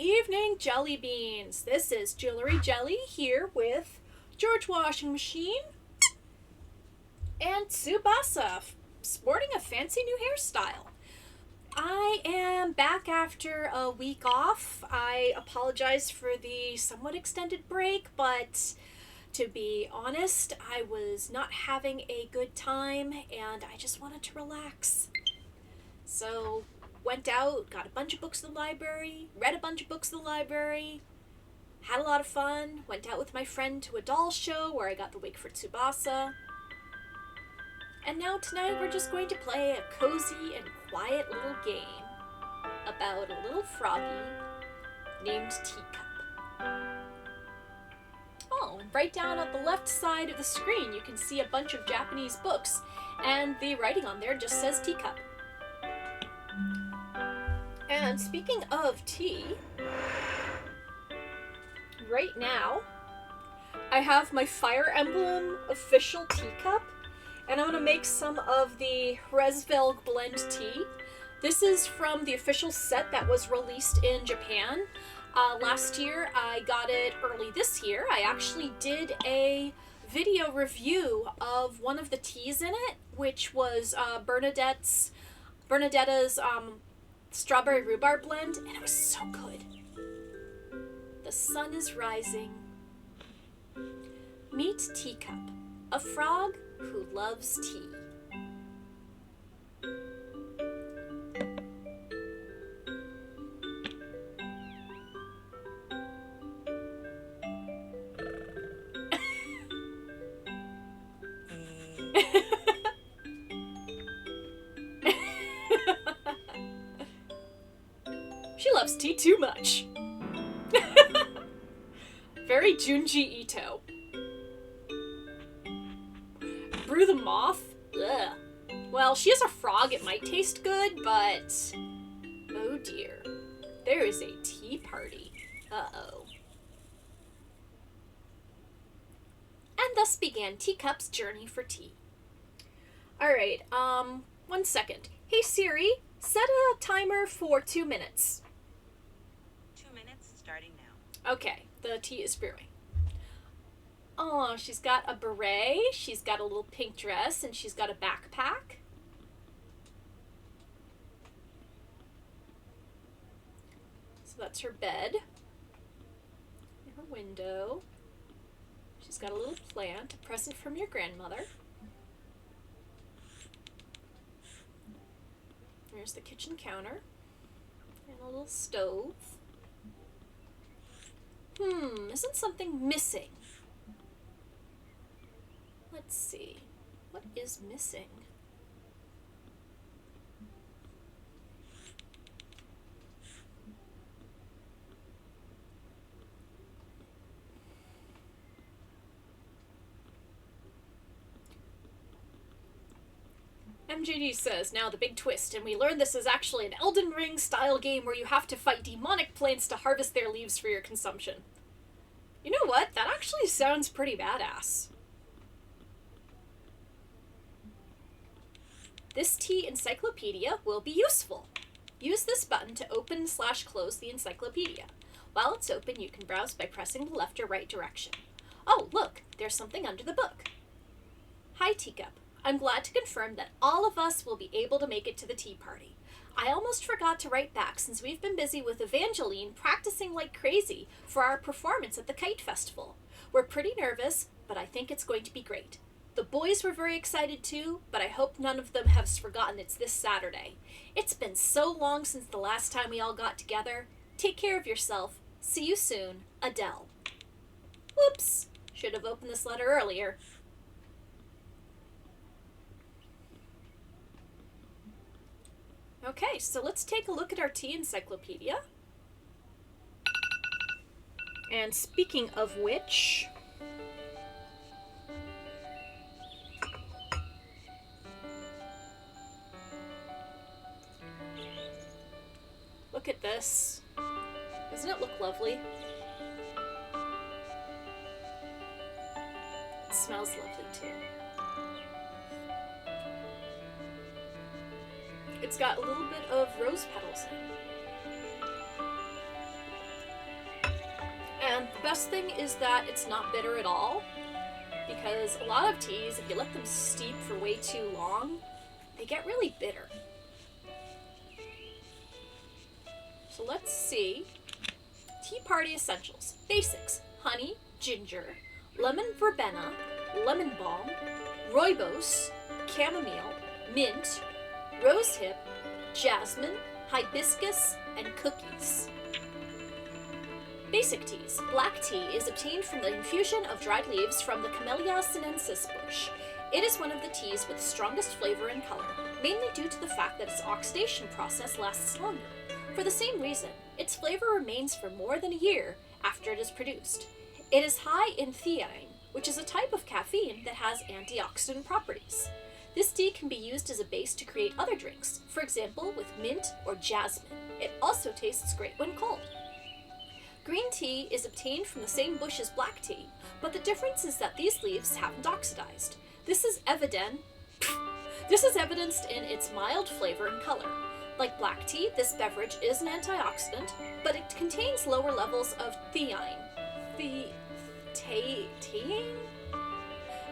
evening, Jelly Beans. This is Jewelry Jelly here with George Washing Machine and Tsubasa, sporting a fancy new hairstyle. I am back after a week off. I apologize for the somewhat extended break, but to be honest, I was not having a good time and I just wanted to relax. So, went out, got a bunch of books in the library, read a bunch of books in the library, had a lot of fun, went out with my friend to a doll show where I got the wig for Tsubasa. And now tonight we're just going to play a cozy and quiet little game about a little froggy named Teacup. Oh, and right down at the left side of the screen you can see a bunch of Japanese books, and the writing on there just says Teacup. And speaking of tea, right now I have my Fire Emblem official teacup, and I'm going to make some of the Resvelg blend tea. This is from the official set that was released in Japan. Last year, I got it early this year. I actually did a video review of one of the teas in it, which was Bernadetta's strawberry rhubarb blend, and it was so good. The sun is rising. Meet Teacup, a frog who loves tea. She loves tea too much. Very Junji Ito. Brew the moth? Ugh. Well, she is a frog, it might taste good, but... oh dear. There is a tea party. Uh-oh. And thus began Teacup's journey for tea. Alright, 1 second. Hey Siri, set a timer for 2 minutes. 2 minutes starting now. Okay, the tea is brewing. Oh, she's got a beret, she's got a little pink dress, and she's got a backpack. So that's her bed. And her window. She's got a little plant, a present from your grandmother. There's the kitchen counter. And a little stove. Isn't something missing? Let's see. What is missing? MJD says, now the big twist, and we learned this is actually an Elden Ring style game where you have to fight demonic plants to harvest their leaves for your consumption. You know what? That actually sounds pretty badass. This tea encyclopedia will be useful. Use this button to open/close the encyclopedia. While it's open, you can browse by pressing the left or right direction. Oh, look, there's something under the book. Hi, Teacup. I'm glad to confirm that all of us will be able to make it to the tea party. I almost forgot to write back since we've been busy with Evangeline practicing like crazy for our performance at the Kite Festival. We're pretty nervous, but I think it's going to be great. The boys were very excited too, but I hope none of them have forgotten it's this Saturday. It's been so long since the last time we all got together. Take care of yourself. See you soon. Adele. Whoops. Should have opened this letter earlier. Okay, so let's take a look at our tea encyclopedia. And speaking of which... look at this. Doesn't it look lovely? It smells lovely too. It's got a little bit of rose petals in it. Best thing is that it's not bitter at all, because a lot of teas, if you let them steep for way too long, they get really bitter. So let's see. Tea party essentials. Basics: honey, ginger, lemon verbena, lemon balm, rooibos, chamomile, mint, rosehip, jasmine, hibiscus, and cookies. Basic teas. Black tea is obtained from the infusion of dried leaves from the Camellia sinensis bush. It is one of the teas with the strongest flavor and color, mainly due to the fact that its oxidation process lasts longer. For the same reason, its flavor remains for more than a year after it is produced. It is high in theine, which is a type of caffeine that has antioxidant properties. This tea can be used as a base to create other drinks, for example with mint or jasmine. It also tastes great when cold. Green tea is obtained from the same bush as black tea, but the difference is that these leaves haven't oxidized. This is evidenced in its mild flavor and color. Like black tea, this beverage is an antioxidant, but it contains lower levels of theine,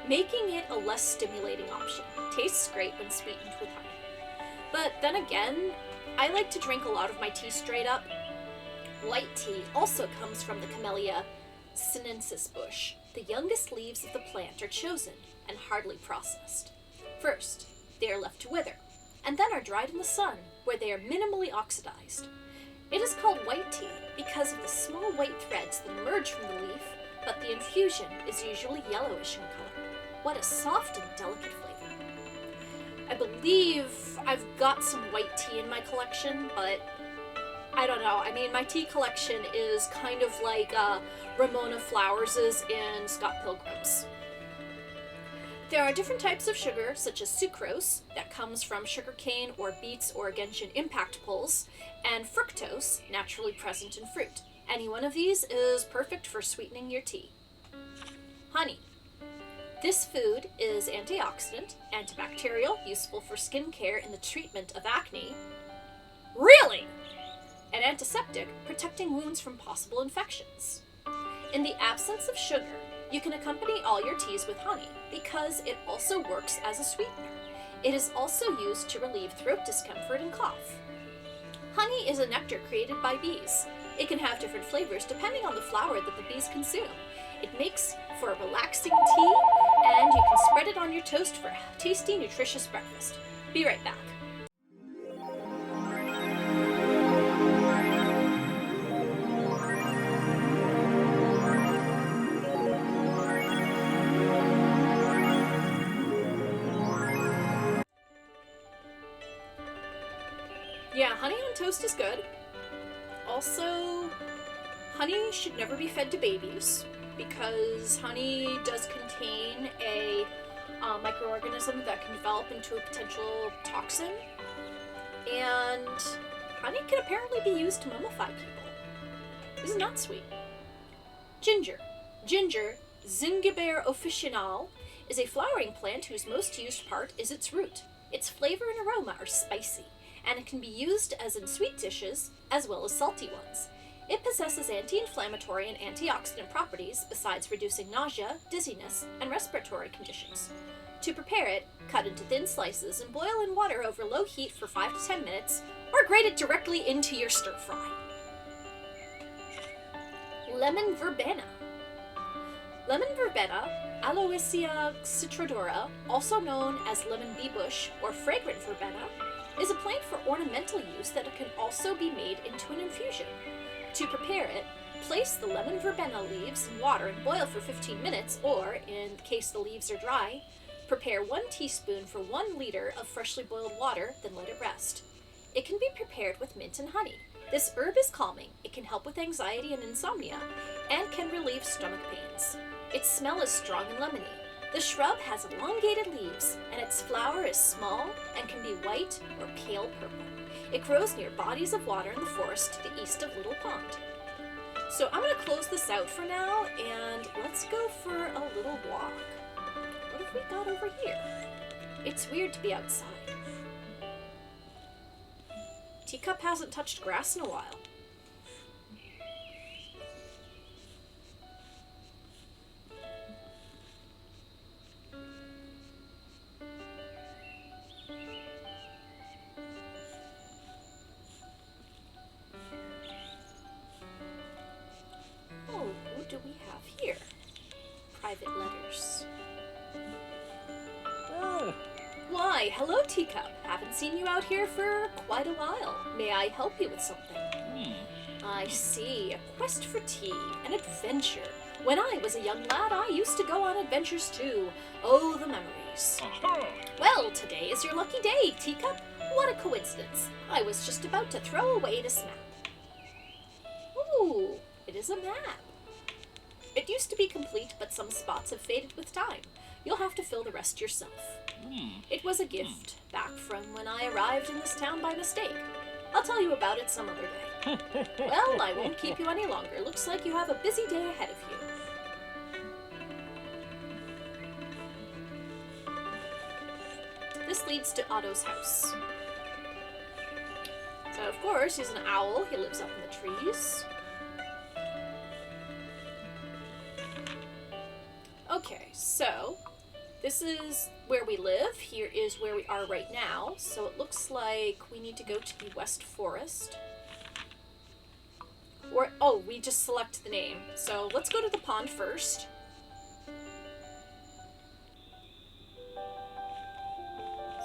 making it a less stimulating option. Tastes great when sweetened with honey. But then again, I like to drink a lot of my tea straight up. White tea also comes from the Camellia sinensis bush. The youngest leaves of the plant are chosen and hardly processed. First, they are left to wither, and then are dried in the sun, where they are minimally oxidized. It is called white tea because of the small white threads that emerge from the leaf, but the infusion is usually yellowish in color. What a soft and delicate flavor. I believe I've got some white tea in my collection, but I don't know. I mean, my tea collection is kind of like Ramona Flowers's in Scott Pilgrim's. There are different types of sugar, such as sucrose, that comes from sugarcane or beets or gentian impact pulls, and fructose, naturally present in fruit. Any one of these is perfect for sweetening your tea. Honey. This food is antioxidant, antibacterial, useful for skin care in the treatment of acne. Really? And antiseptic, protecting wounds from possible infections. In the absence of sugar, you can accompany all your teas with honey because it also works as a sweetener. It is also used to relieve throat discomfort and cough. Honey is a nectar created by bees. It can have different flavors depending on the flower that the bees consume. It makes for a relaxing tea, and you can spread it on your toast for a tasty, nutritious breakfast. Be right back. Yeah, honey on toast is good. Also, honey should never be fed to babies because honey does contain a microorganism that can develop into a potential toxin. And honey can apparently be used to mummify people. Isn't that sweet? Ginger. Ginger, Zingiber officinale, is a flowering plant whose most used part is its root. Its flavor and aroma are spicy, and it can be used as in sweet dishes as well as salty ones. It possesses anti-inflammatory and antioxidant properties besides reducing nausea, dizziness, and respiratory conditions. To prepare it, cut into thin slices and boil in water over low heat for 5 to 10 minutes, or grate it directly into your stir fry. Lemon verbena. Lemon verbena, Aloysia citrodora, also known as lemon bee bush or fragrant verbena, is a plant for ornamental use that can also be made into an infusion. To prepare it, place the lemon verbena leaves in water and boil for 15 minutes, or, in case the leaves are dry, prepare 1 teaspoon for 1 liter of freshly boiled water, then let it rest. It can be prepared with mint and honey. This herb is calming, it can help with anxiety and insomnia, and can relieve stomach pains. Its smell is strong and lemony. The shrub has elongated leaves, and its flower is small and can be white or pale purple. It grows near bodies of water in the forest to the east of Little Pond. So I'm going to close this out for now, and let's go for a little walk. What have we got over here? It's weird to be outside. Teacup hasn't touched grass in a while. private letters. Oh. Why, hello, Teacup. Haven't seen you out here for quite a while. May I help you with something? I see. A quest for tea. An adventure. When I was a young lad, I used to go on adventures too. Oh, the memories. Well, today is your lucky day, Teacup. What a coincidence. I was just about to throw away this map. Ooh, it is a map. It used to be complete, but some spots have faded with time. You'll have to fill the rest yourself. It was a gift, back from when I arrived in this town by mistake. I'll tell you about it some other day. Well, I won't keep you any longer. Looks like you have a busy day ahead of you. This leads to Otto's house. So, of course, he's an owl. He lives up in the trees. Okay, so this is where we live. Here is where we are right now. So it looks like we need to go to the West Forest. Or, oh, we just select the name. So let's go to the pond first.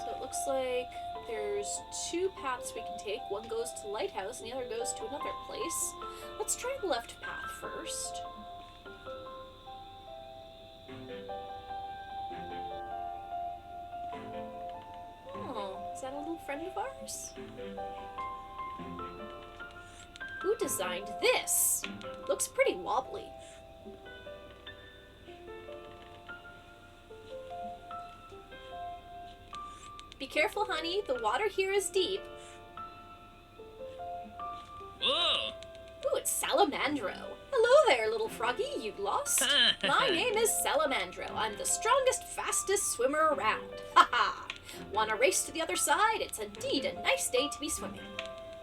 So it looks like there's two paths we can take. One goes to the lighthouse and the other goes to another place. Let's try the left path first. Oh, is that a little friend of ours? Who designed this? Looks pretty wobbly. Be careful, honey. The water here is deep. Ooh, it's Salamandro. Hello there, little froggy. You lost? My name is Salamandro. I'm the strongest, fastest swimmer around. Ha ha! Wanna race to the other side? It's indeed a nice day to be swimming.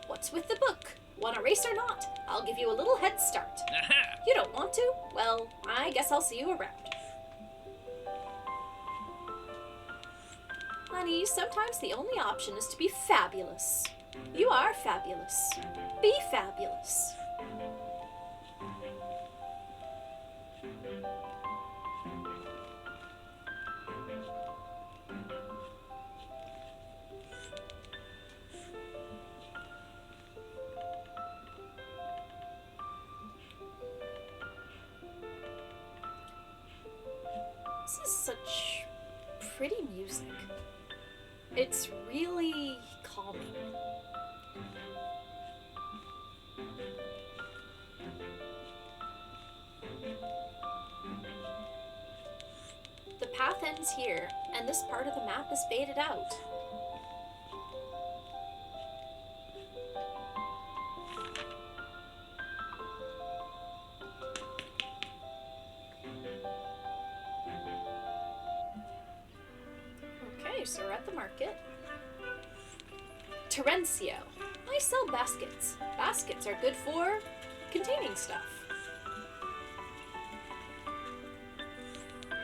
What's with the book? Wanna race or not? I'll give you a little head start. You don't want to? Well, I guess I'll see you around. Honey, sometimes the only option is to be fabulous. You are fabulous. Be fabulous. This is such pretty music. It's really calming. The path ends here, and this part of the map is faded out. Okay, so we're at the market. Terencio. I sell baskets. Baskets are good for containing stuff.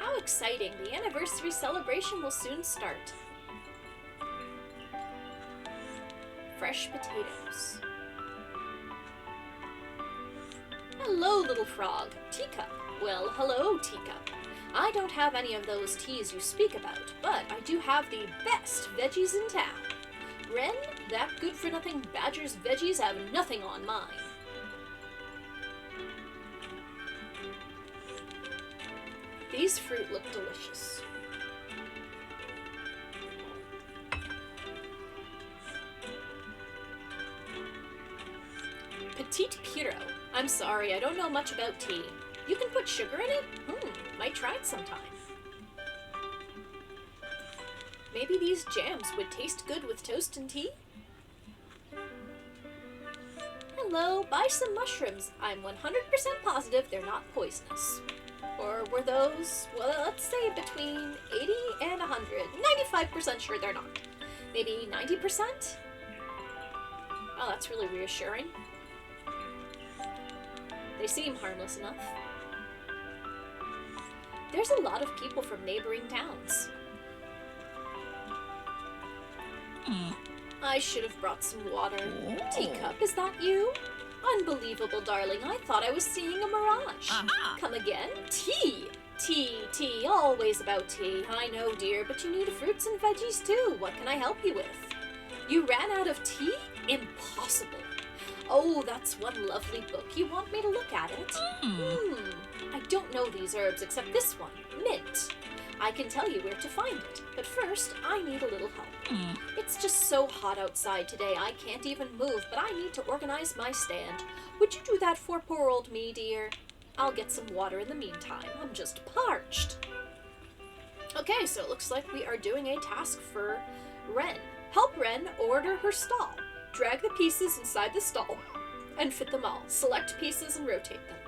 How exciting! The anniversary celebration will soon start. Fresh potatoes. Hello, little frog. Teacup. Well, hello, Teacup. I don't have any of those teas you speak about, but I do have the best veggies in town. Wren, that good-for-nothing badger's veggies have nothing on mine. These fruit look delicious. Petite Puro. I'm sorry, I don't know much about tea. You can put sugar in it? Might try it sometime. Maybe these jams would taste good with toast and tea? Hello, buy some mushrooms. I'm 100% positive they're not poisonous. Or were those, well, let's say between 80 and 100. 95% sure they're not. Maybe 90%? Oh, that's really reassuring. They seem harmless enough. There's a lot of people from neighboring towns. I should have brought some water. Teacup, is that you? Unbelievable, darling. I thought I was seeing a mirage. Come again? Tea! Tea, always about tea. I know, dear, but you need fruits and veggies too. What can I help you with? You ran out of tea? Impossible. Oh, that's one lovely book. You want me to look at it? I don't know these herbs except this one, mint. I can tell you where to find it, but first I need a little help. It's just so hot outside today I can't even move, but I need to organize my stand. Would you do that for poor old me, dear? I'll get some water in the meantime. I'm just parched. Okay, so it looks like we are doing a task for Wren. Help Wren order her stall. Drag the pieces inside the stall and fit them all. Select pieces and rotate them.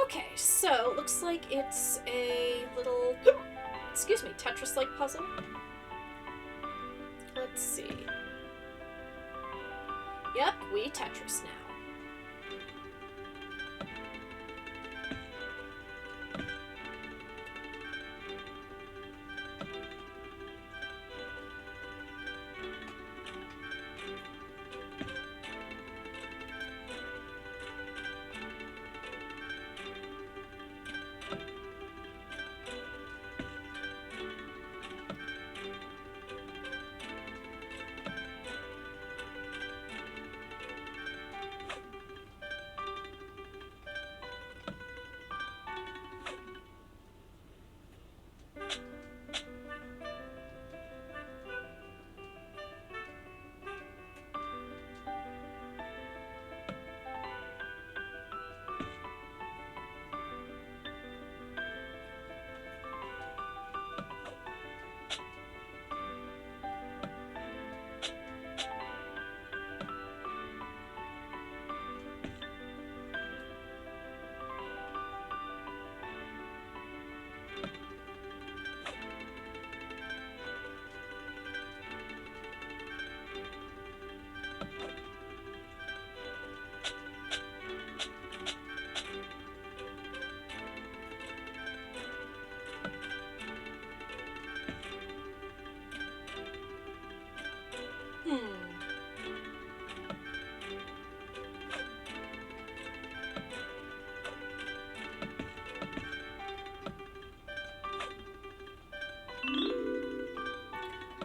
Okay, so it looks like it's a little, excuse me, Tetris-like puzzle. Let's see. Yep, we Tetris now.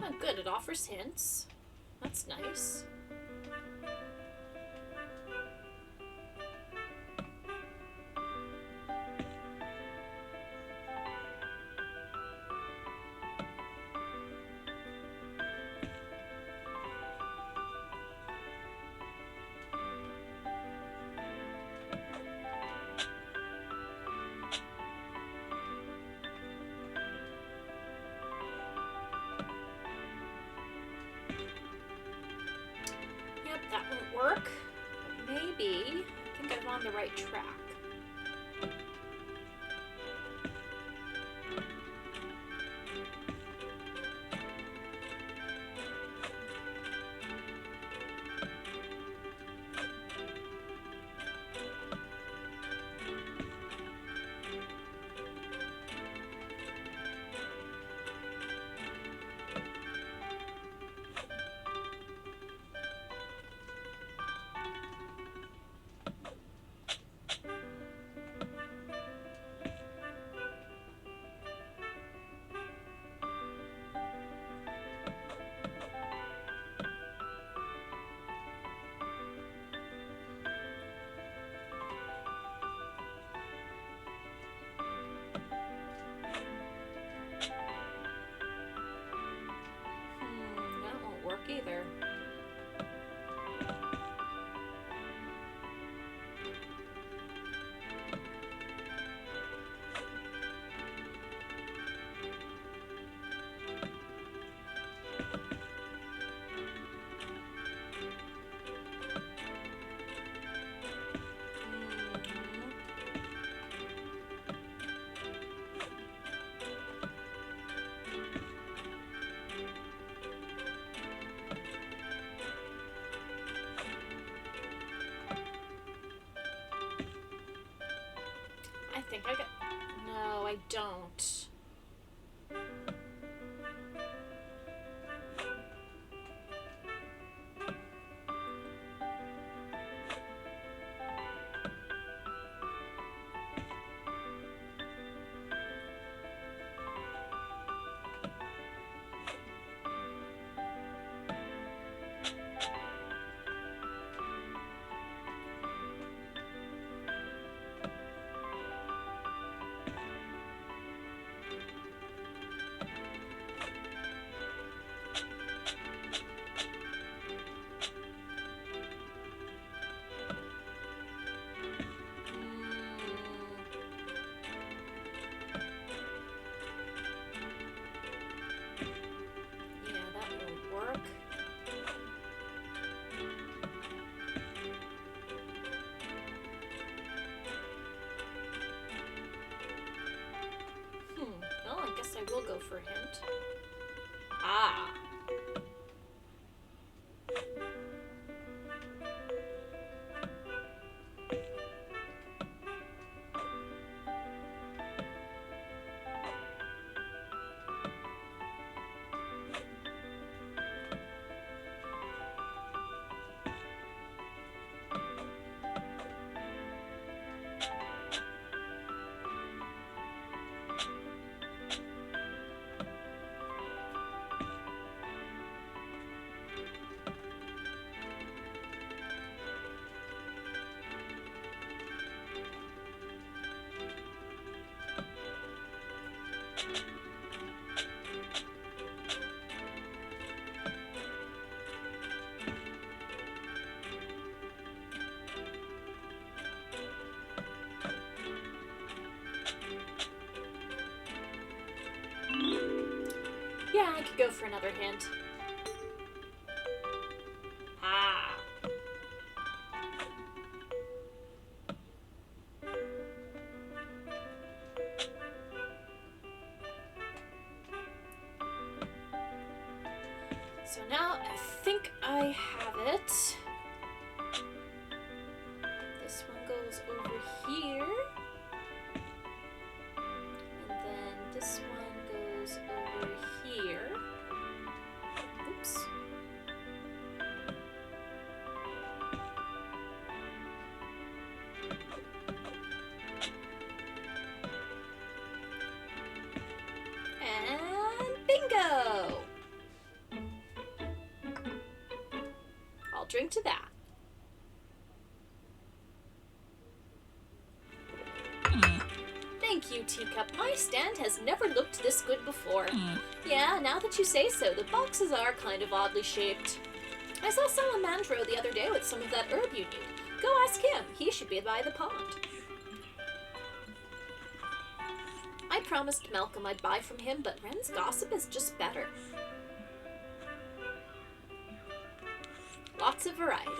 Oh, good, it offers hints. That's nice. That won't work. Maybe. I think I'm on the right track. That won't work either. for a hint. Ah. Yeah, I could go for another hint. Ah. So now I think I have it. This one goes over here. And then this one goes over here. Oops. And bingo! I'll drink to that. Thank you, Teacup. My stand has never looked this good before. Yeah, now that you say so, the boxes are kind of oddly shaped. I saw Salamandro the other day with some of that herb you need. Go ask him. He should be by the pond. I promised Malcolm I'd buy from him, but Wren's gossip is just better. Lots of variety.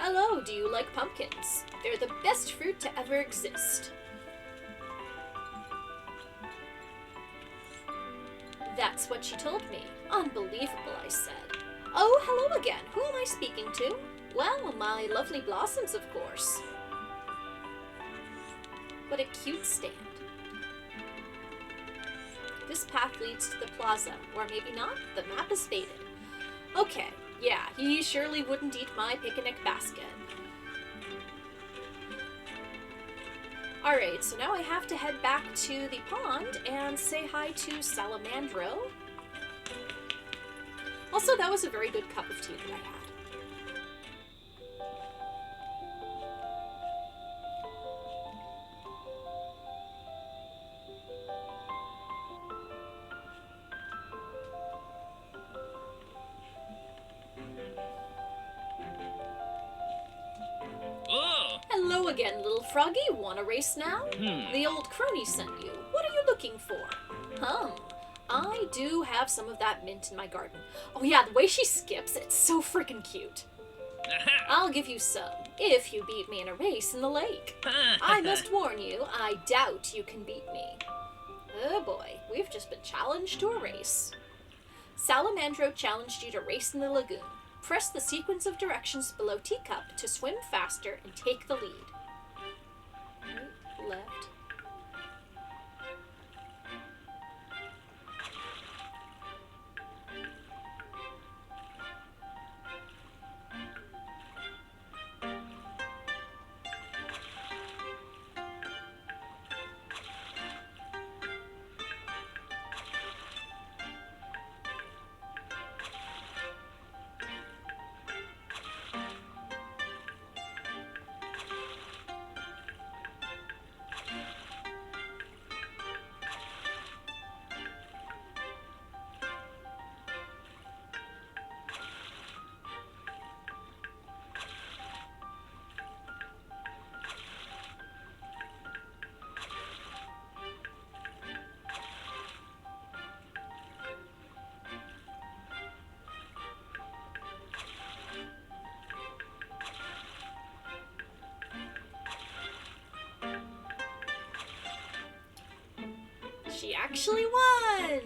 Hello, do you like pumpkins? They're the best fruit to ever exist. That's what she told me. Unbelievable, I said. Oh, hello again. Who am I speaking to? Well, my lovely blossoms, of course. What a cute stand. This path leads to the plaza, or maybe not. The map is faded. Okay, yeah, he surely wouldn't eat my picnic basket. Alright, so now I have to head back to the pond and say hi to Salamandro. Also, that was a very good cup of tea that I had. Hello again, little froggy. Want a race now? The old crony sent you. What are you looking for? I do have some of that mint in my garden. Oh yeah, the way she skips, it's so freaking cute. I'll give you some, if you beat me in a race in the lake. I must warn you, I doubt you can beat me. Oh boy, we've just been challenged to a race. Salamandro challenged you to race in the lagoon. Press the sequence of directions below Teacup to swim faster and take the lead. Right, left. actually won!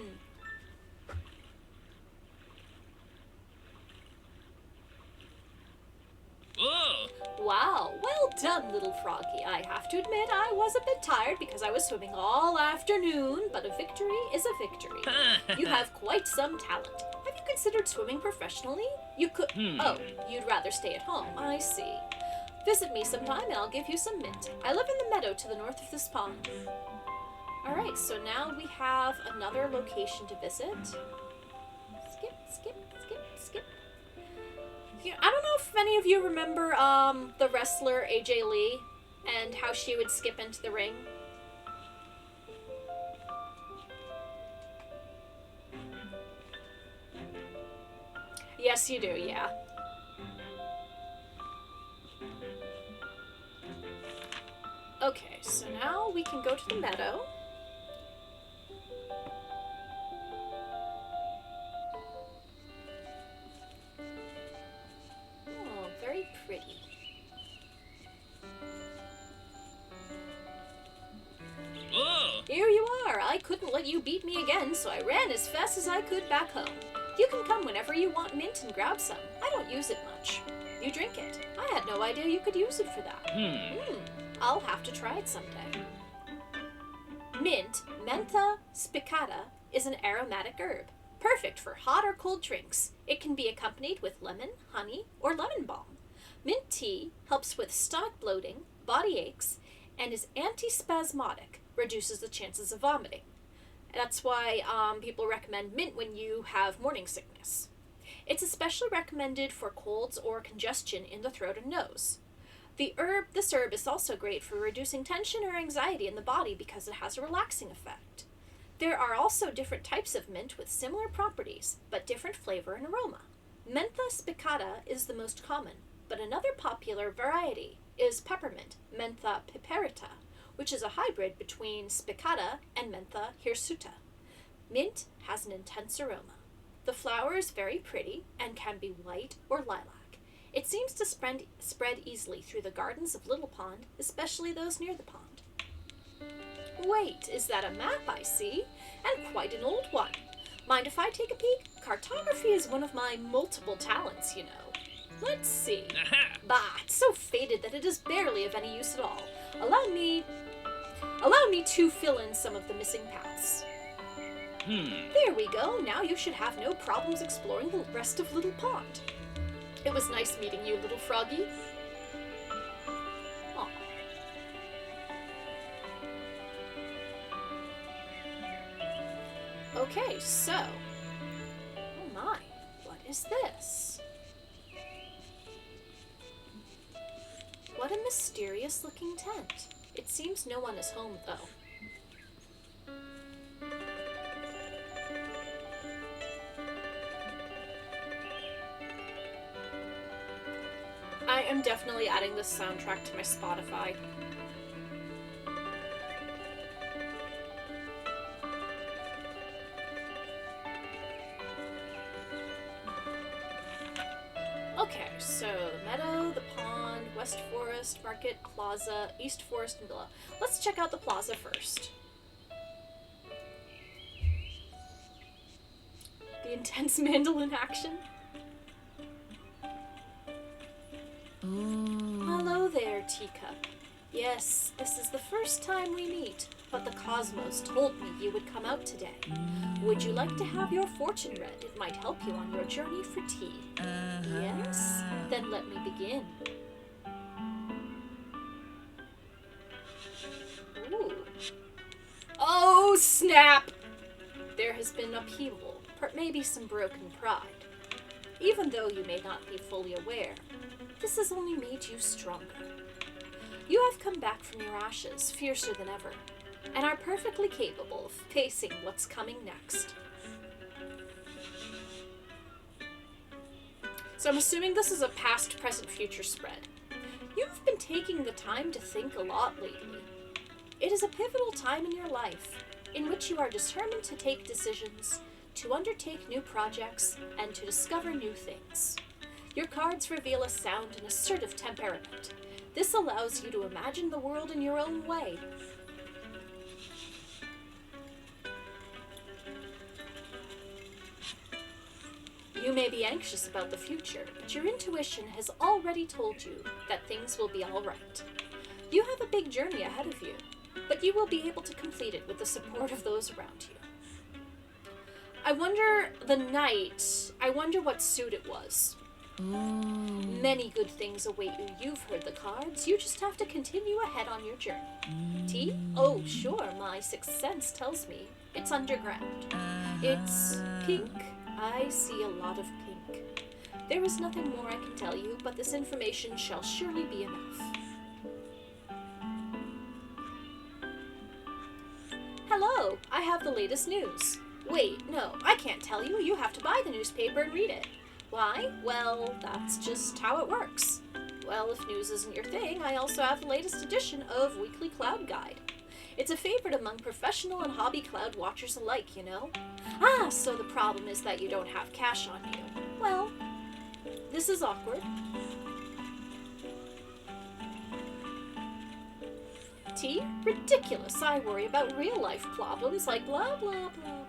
Ugh. Wow, well done, little froggy. I have to admit I was a bit tired because I was swimming all afternoon, but a victory is a victory. You have quite some talent. Have you considered swimming professionally? You could... Oh, you'd rather stay at home. I see. Visit me sometime and I'll give you some mint. I live in the meadow to the north of this pond. Alright, so now we have another location to visit. Skip, skip, skip, skip. I don't know if any of you remember the wrestler AJ Lee and how she would skip into the ring. Yes, you do, yeah. Okay, so now we can go to the meadow. Oh, very pretty. Ugh. Here you are. I couldn't let you beat me again, so I ran as fast as I could back home. You can come whenever you want mint and grab some. I don't use it much. You drink it. I had no idea you could use it for that. I'll have to try it someday. Mint, Mentha spicata, is an aromatic herb, perfect for hot or cold drinks. It can be accompanied with lemon, honey, or lemon balm. Mint tea helps with stomach bloating, body aches, and is antispasmodic, reduces the chances of vomiting. That's why people recommend mint when you have morning sickness. It's especially recommended for colds or congestion in the throat and nose. This herb is also great for reducing tension or anxiety in the body because it has a relaxing effect. There are also different types of mint with similar properties, but different flavor and aroma. Mentha spicata is the most common, but another popular variety is peppermint, Mentha piperita, which is a hybrid between spicata and Mentha hirsuta. Mint has an intense aroma. The flower is very pretty and can be white or lilac. It seems to spread easily through the gardens of Little Pond, especially those near the pond. Wait, is that a map I see? And quite an old one. Mind if I take a peek? Cartography is one of my multiple talents, you know. Let's see. Aha. Bah, it's so faded that it is barely of any use at all. Allow me to fill in some of the missing paths. There we go. Now you should have no problems exploring the rest of Little Pond. It was nice meeting you, little froggy. Aw. Okay, so... Oh my, what is this? What a mysterious looking tent. It seems no one is home, though. I am definitely adding this soundtrack to my Spotify. Okay, so the meadow, the pond, West Forest, Market, Plaza, East Forest, and Villa. Let's check out the plaza first. The intense mandolin action. Hello there, Teacup. Yes, this is the first time we meet, but the Cosmos told me you would come out today. Would you like to have your fortune read? It might help you on your journey for tea. Yes? Then let me begin. Ooh. Oh, snap! There has been upheaval, maybe some broken pride. Even though you may not be fully aware, this has only made you stronger. You have come back from your ashes, fiercer than ever, and are perfectly capable of facing what's coming next. So I'm assuming this is a past, present, future spread. You've been taking the time to think a lot lately. It is a pivotal time in your life, in which you are determined to take decisions, to undertake new projects, and to discover new things. Your cards reveal a sound and assertive temperament. This allows you to imagine the world in your own way. You may be anxious about the future, but your intuition has already told you that things will be alright. You have a big journey ahead of you, but you will be able to complete it with the support of those around you. I wonder what suit it was. Many good things await you. You've heard the cards. You just have to continue ahead on your journey. T? Oh, sure, my sixth sense tells me it's underground. It's pink. I see a lot of pink. There is nothing more I can tell you, but this information shall surely be enough. Hello, I have the latest news. Wait, no, I can't tell you. You have to buy the newspaper and read it. Why? Well, that's just how it works. Well, if news isn't your thing, I also have the latest edition of Weekly Cloud Guide. It's a favorite among professional and hobby cloud watchers alike, you know? Ah, so the problem is that you don't have cash on you. Well, this is awkward. T? Ridiculous. I worry about real-life problems like blah, blah, blah, blah.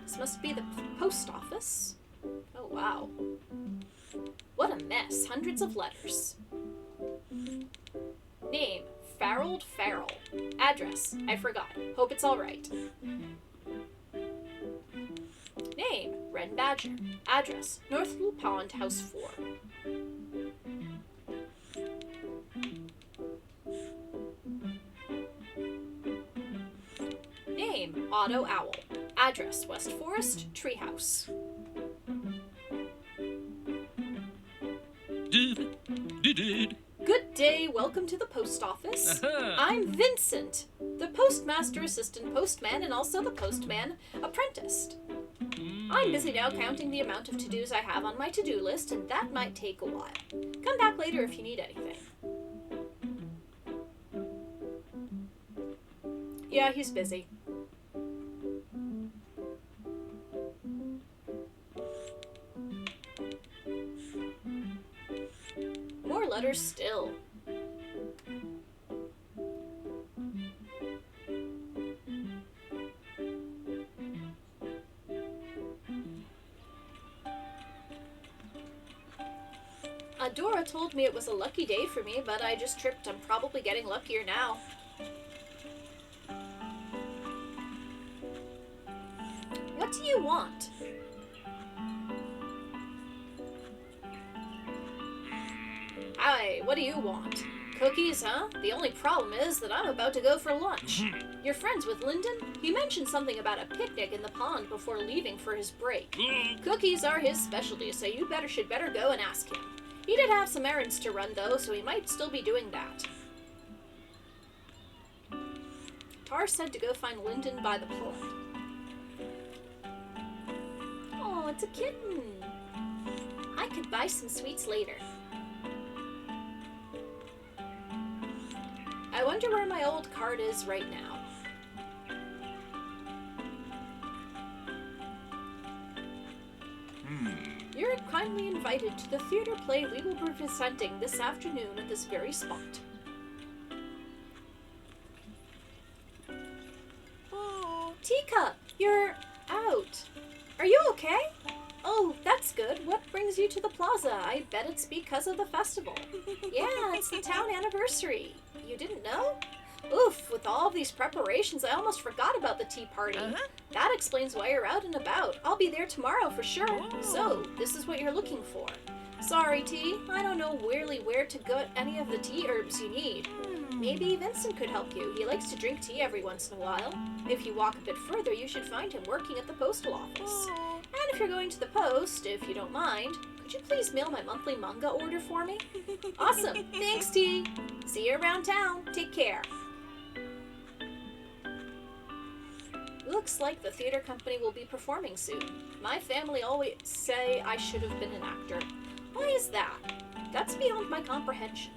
This must be the post office. Oh, wow. What a mess. Hundreds of letters. Name, Farrell Farrell. Address, I forgot. Hope it's alright. Name, Red Badger. Address, North Blue Pond, House 4. Name, Otto Owl. Address, West Forest, Treehouse. Good day, welcome to the post office. I'm Vincent, the postmaster assistant postman and also the postman apprentice. I'm busy now counting the amount of to-dos I have on my to-do list, and that might take a while. Come back later if you need anything. Yeah, he's busy. More letters still. Dora told me it was a lucky day for me, but I just tripped. I'm probably getting luckier now. What do you want? Hi, what do you want? Cookies, huh? The only problem is that I'm about to go for lunch. You're friends with Lyndon? He mentioned something about a picnic in the pond before leaving for his break. Cookies are his specialty, so you should better go and ask him. He did have some errands to run, though, so he might still be doing that. Tar said to go find Lyndon by the pond. Oh, it's a kitten. I could buy some sweets later. I wonder where my old card is right now. You're kindly invited to the theater play we will be presenting this afternoon at this very spot. Oh, Teacup, you're out. Are you okay? Oh, that's good. What brings you to the plaza? I bet it's because of the festival. Yeah, it's the town anniversary. You didn't know? Oof, with all these preparations, I almost forgot about the tea party. That explains why you're out and about. I'll be there tomorrow for sure. So, this is what you're looking for. Sorry, T. I don't know really where to get any of the tea herbs you need. Maybe Vincent could help you. He likes to drink tea every once in a while. If you walk a bit further, you should find him working at the postal office. And if you're going to the post, if you don't mind, could you please mail my monthly manga order for me? Awesome. Thanks, T. See you around town. Take care. Looks like the theater company will be performing soon. My family always say I should have been an actor. Why is that? That's beyond my comprehension.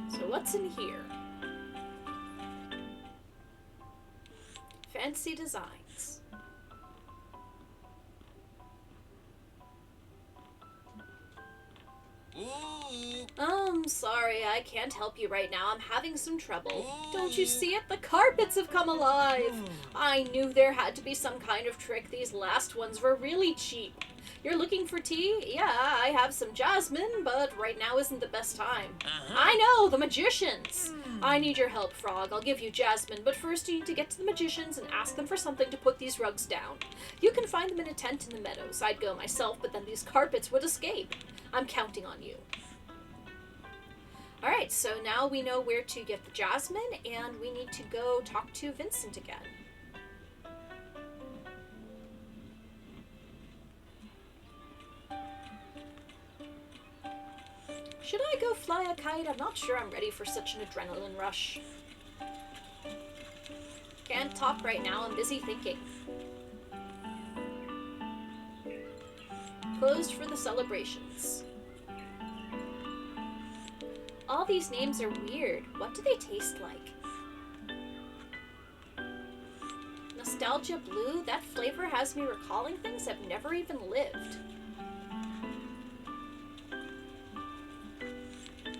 So what's in here? Fancy designs. Ooh. Sorry, I can't help you right now. I'm having some trouble. Don't you see it? The carpets have come alive! I knew there had to be some kind of trick. These last ones were really cheap. You're looking for tea? Yeah, I have some jasmine, but right now isn't the best time. I know, the magicians! I need your help, Frog. I'll give you jasmine, but first you need to get to the magicians and ask them for something to put these rugs down. You can find them in a tent in the meadows. I'd go myself, but then these carpets would escape. I'm counting on you. Alright, so now we know where to get the jasmine, and we need to go talk to Vincent again. Should I go fly a kite? I'm not sure I'm ready for such an adrenaline rush. Can't talk right now, I'm busy thinking. Closed for the celebrations. All these names are weird. What do they taste like? Nostalgia Blue? That flavor has me recalling things I've never even lived.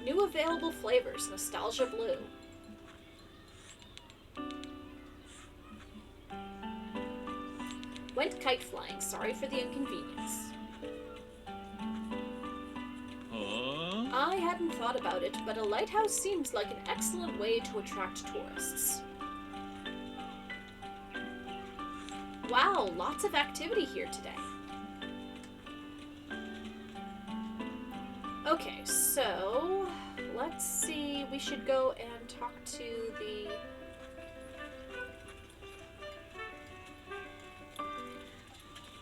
New available flavors, Nostalgia Blue. Went kite flying, sorry for the inconvenience. I hadn't thought about it, but a lighthouse seems like an excellent way to attract tourists. Wow, lots of activity here today. Okay, so let's see, we should go and talk to the...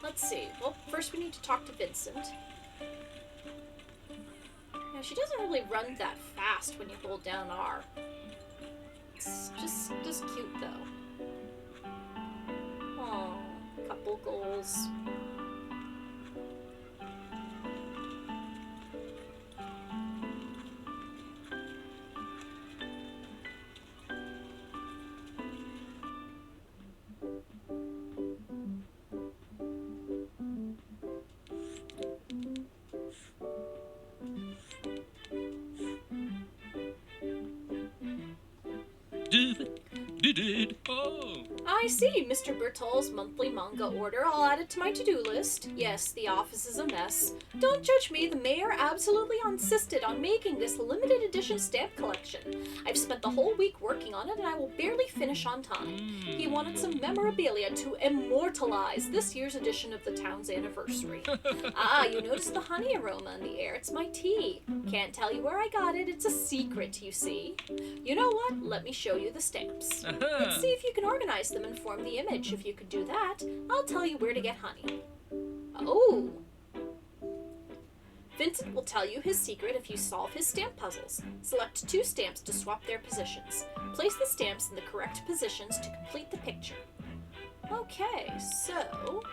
Let's see, well, first we need to talk to Vincent. Now, she doesn't really run that fast when you hold down R. It's just cute, though. Aww, couple goals. Oh. I see, Mr. Bertol's monthly manga order. I'll add it to my to-do list. Yes, the office is a mess. Don't judge me, the mayor absolutely insisted on making this limited edition stamp collection. I've spent the whole week working on it and I will barely finish on time. He wanted some memorabilia to immortalize this year's edition of the town's anniversary. Ah, you notice the honey aroma in the air. It's my tea. Can't tell you where I got it. It's a secret, you see. You know what? Let me show you the stamps. Let's see if you can organize them and form the image. If you could do that, I'll tell you where to get honey. Oh! Vincent will tell you his secret if you solve his stamp puzzles. Select 2 stamps to swap their positions. Place the stamps in the correct positions to complete the picture. Okay, so...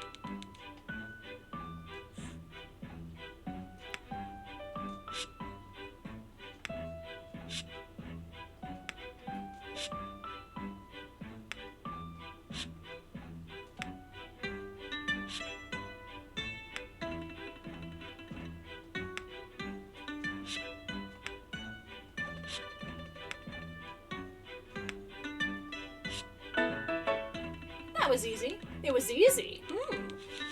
That was easy. It was easy.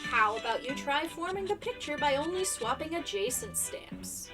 How about you try forming the picture by only swapping adjacent stamps?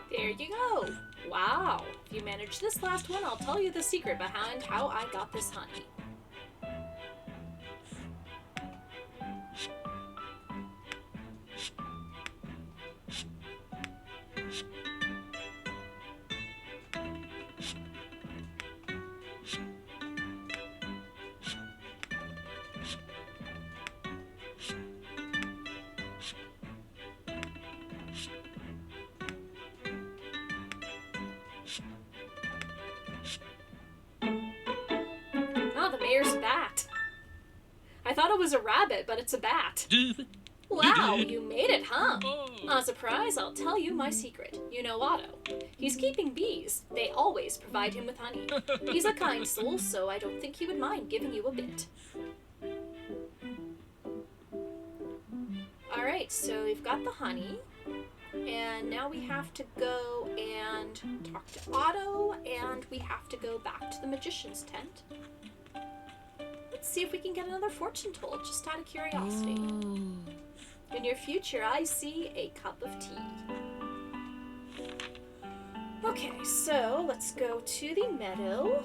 There you go. Wow, If you manage this last one, I'll tell you the secret behind how I got this honey. Oh, the mayor's bat. I thought it was a rabbit, but it's a bat. Wow, you made it, huh? A surprise, I'll tell you my secret. You know Otto. He's keeping bees. They always provide him with honey. He's a kind soul, so I don't think he would mind giving you a bit. Alright, so we've got the honey. And now we have to go and talk to Otto, and we have to go back to the magician's tent. Let's see if we can get another fortune told, just out of curiosity. In your future, I see a cup of tea. Okay, so let's go to the meadow.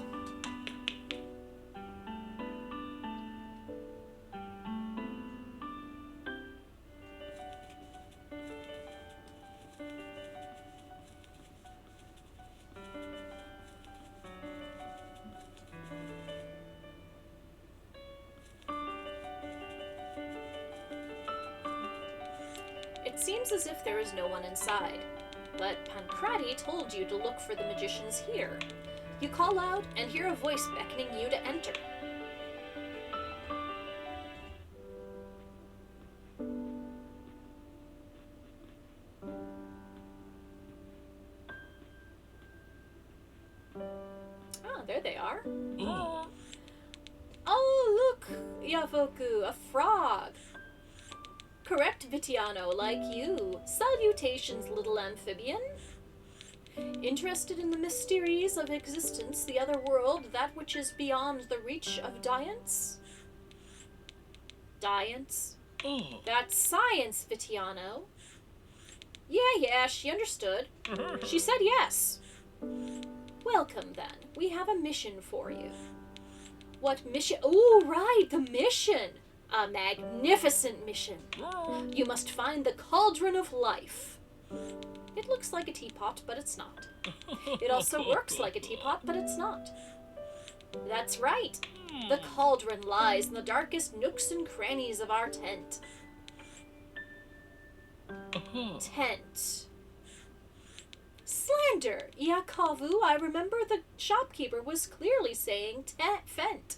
It seems as if there is no one inside, but Pancrati told you to look for the magicians here. You call out and hear a voice beckoning you to enter. Ah, there they are. Oh, look, Yavoku, a frog. Correct, Vitiano, like you. Salutations, little amphibian. Interested in the mysteries of existence, the other world, that which is beyond the reach of Diance? Diance? That's science, Vitiano. Yeah, she understood. She said yes. Welcome, then. We have a mission for you. What mission? Oh, right, the mission. A magnificent mission. You must find the cauldron of life. It looks like a teapot, but it's not. It also works like a teapot, but it's not. That's right. The cauldron lies in the darkest nooks and crannies of our tent. Tent. Slander! Yakovu, I remember the shopkeeper was clearly saying fent.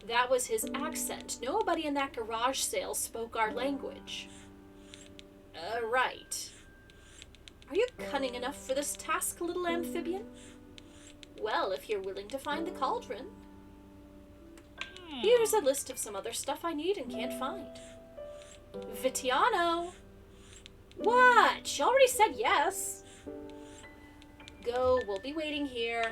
That was his accent. Nobody in that garage sale spoke our language. Right. Are you cunning enough for this task, little amphibian? Well, if you're willing to find the cauldron. Here's a list of some other stuff I need and can't find. Vitiano! What? She already said yes. Go, we'll be waiting here.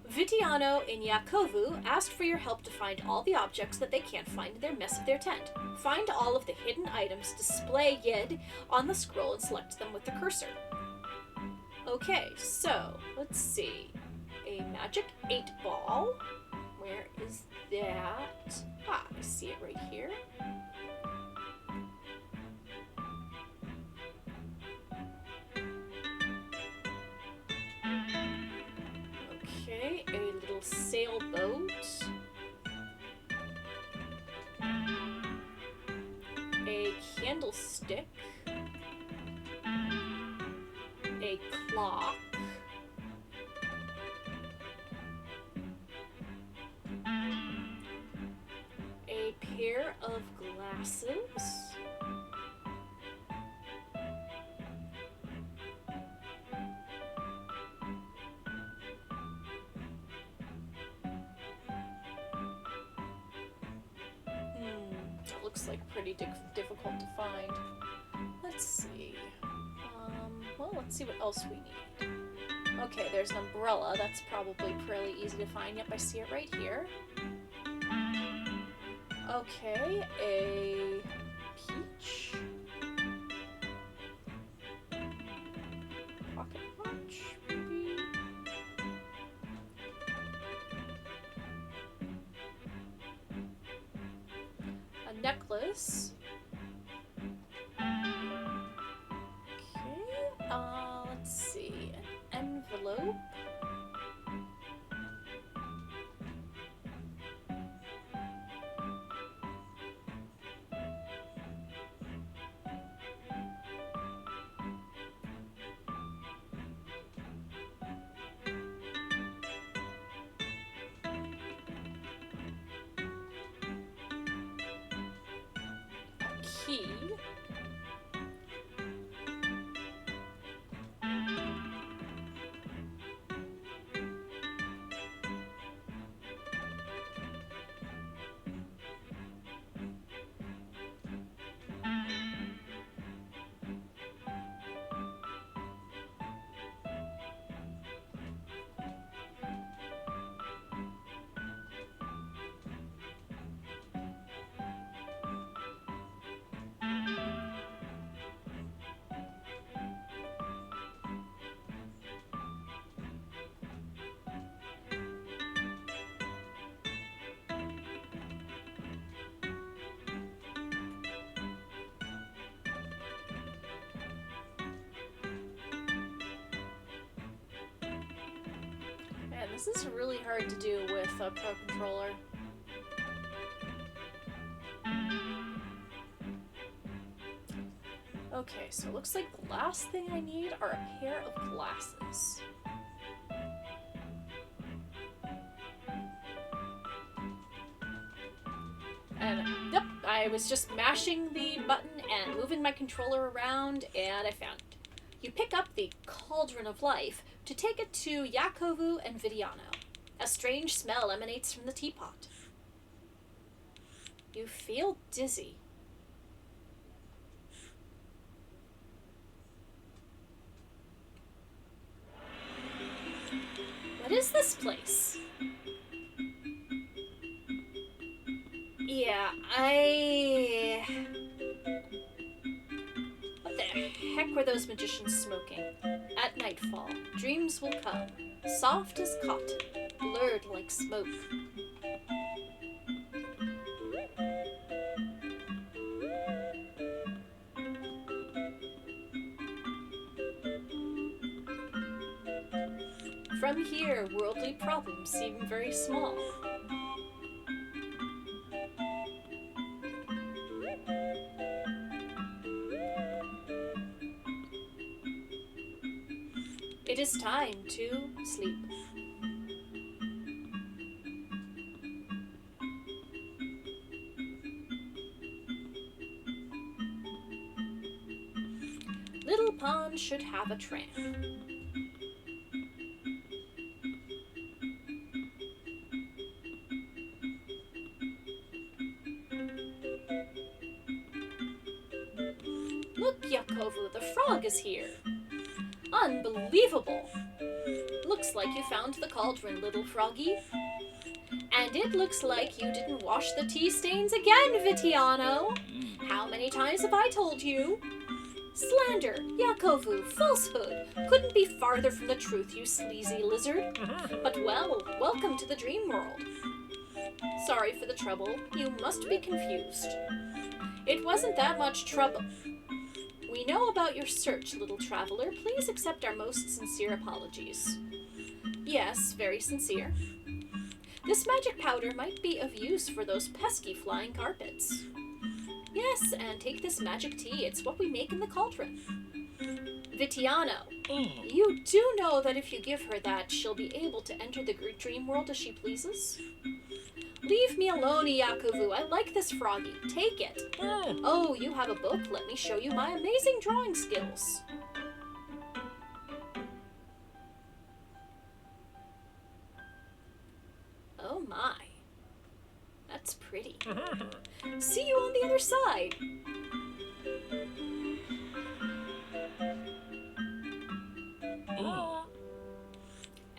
Vitiano and Yakovu asked for your help to find all the objects that they can't find in their mess of their tent. Find all of the hidden items displayed on the scroll and select them with the cursor. Okay, so, let's see. A magic 8-ball. Where is that? Ah, I see it right here. Okay, a little sailboat. A candlestick. A clock. A pair of glasses. That looks like pretty difficult to find. Let's see. Well, let's see what else we need. Okay, there's an umbrella. That's probably pretty easy to find. Yep, I see it right here. Okay, a peach. this. Okay, let's see. An envelope. Key. Man, this is really hard to do with a Pro Controller. Okay, so it looks like the last thing I need are a pair of glasses. And, yep, I was just mashing the button and moving my controller around, and I found it. You pick up the Cauldron of Life to take it to Yakovu and Vidiano. A strange smell emanates from the teapot. You feel dizzy. What is this place? Yeah, What the heck were those magicians smoking? At nightfall, dreams will come, soft as cotton, blurred like smoke. From here, worldly problems seem very small. It is time to sleep. Little Pond should have a tramp. Look, Yakovu, the frog is here. Unbelievable! Looks like you found the cauldron, little froggy. And it looks like you didn't wash the tea stains again, Vitiano. How many times have I told you? Slander, Yakovu, falsehood couldn't be farther from the truth, you sleazy lizard. But well, welcome to the dream world. Sorry for the trouble. You must be confused. It wasn't that much trouble. We know about your search, little traveler. Please accept our most sincere apologies. Yes, very sincere. This magic powder might be of use for those pesky flying carpets. Yes, and take this magic tea. It's what we make in the cauldron. Vitiano, you do know that if you give her that, she'll be able to enter the dream world as she pleases? Leave me alone, Yakovu. I like this froggy. Take it. Oh, you have a book? Let me show you my amazing drawing skills. Oh my. That's pretty. See you on the other side.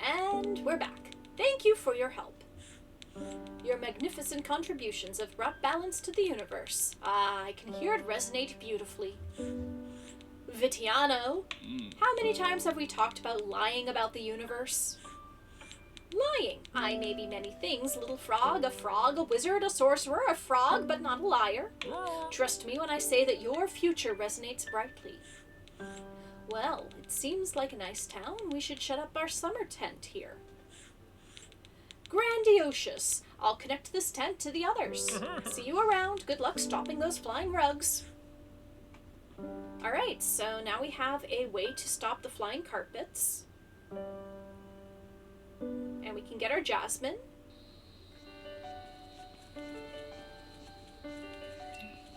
And we're back. Thank you for your help. Your magnificent contributions have brought balance to the universe. Ah, I can hear it resonate beautifully. Vitiano, how many times have we talked about lying about the universe? Lying. I may be many things, little frog, a wizard, a sorcerer, a frog, but not a liar. Trust me when I say that your future resonates brightly. Well, it seems like a nice town. We should shut up our summer tent here. Grandiocious. I'll connect this tent to the others. See you around. Good luck stopping those flying rugs. Alright, so now we have a way to stop the flying carpets. And we can get our Jasmine.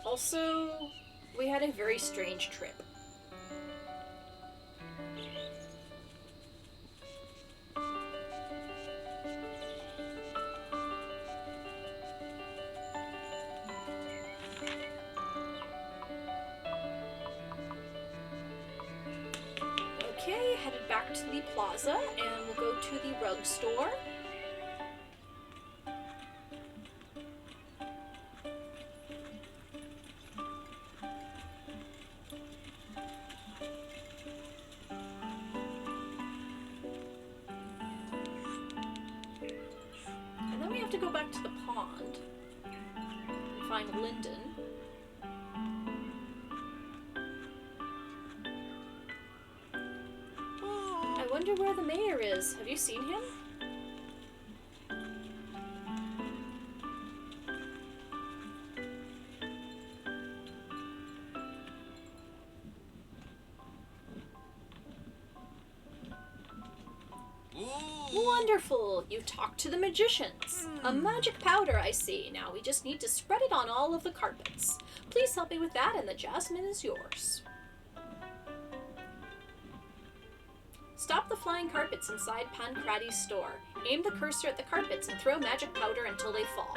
Also, we had a very strange trip. Okay, headed back to the plaza, and we'll go to the rug store. And then we have to go back to the pond and find Lyndon. I wonder where the mayor is. Have you seen him? Wonderful! You talked to the magicians. A magic powder, I see. Now we just need to spread it on all of the carpets. Please help me with that, and the Jasmine is yours. Stop the flying carpets inside Pancrati's store. Aim the cursor at the carpets and throw magic powder until they fall.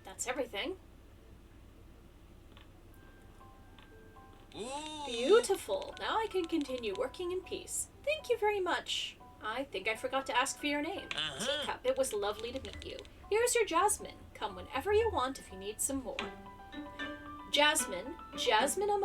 That's everything. Beautiful. Now I can continue working in peace. Thank you very much. I think I forgot to ask for your name. Teacup, it was lovely to meet you. Here's your Jasmine. Come whenever you want if you need some more. Jasmine, Jasminum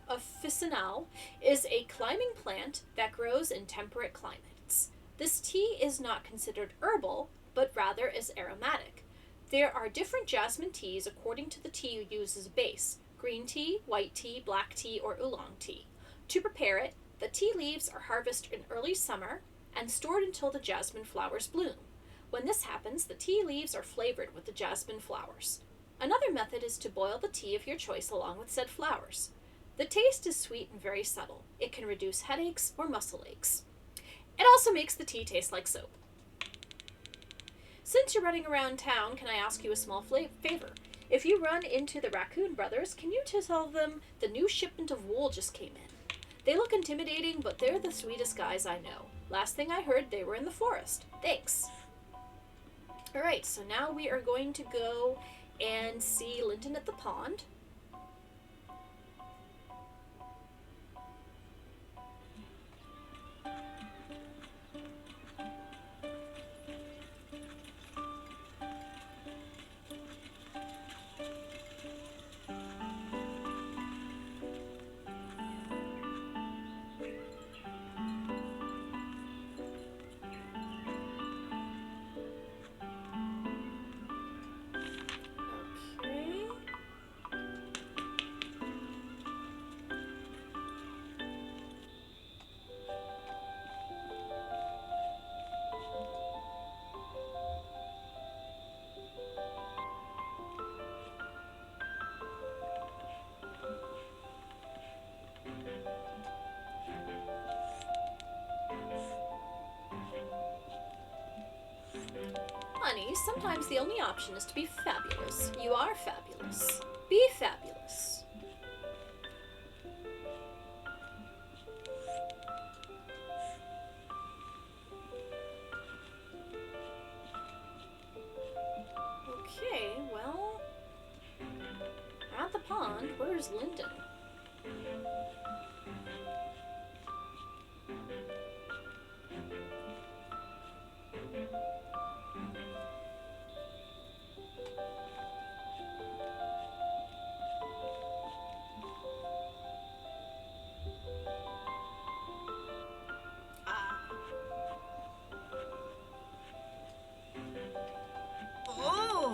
officinale, is a climbing plant that grows in temperate climates. This tea is not considered herbal, but rather is aromatic. There are different jasmine teas according to the tea you use as a base: green tea, white tea, black tea, or oolong tea. To prepare it, the tea leaves are harvested in early summer and stored until the jasmine flowers bloom. When this happens, the tea leaves are flavored with the jasmine flowers. Another method is to boil the tea of your choice along with said flowers. The taste is sweet and very subtle. It can reduce headaches or muscle aches. It also makes the tea taste like soap. Since you're running around town, can I ask you a small favor? If you run into the Raccoon Brothers, can you tell them the new shipment of wool just came in? They look intimidating, but they're the sweetest guys I know. Last thing I heard, they were in the forest. Thanks. Alright, so now we are going to go and see Lyndon at the pond. Honey, sometimes the only option is to be fabulous. You are fabulous. Be fabulous. Okay, well... At the pond, where's Lyndon?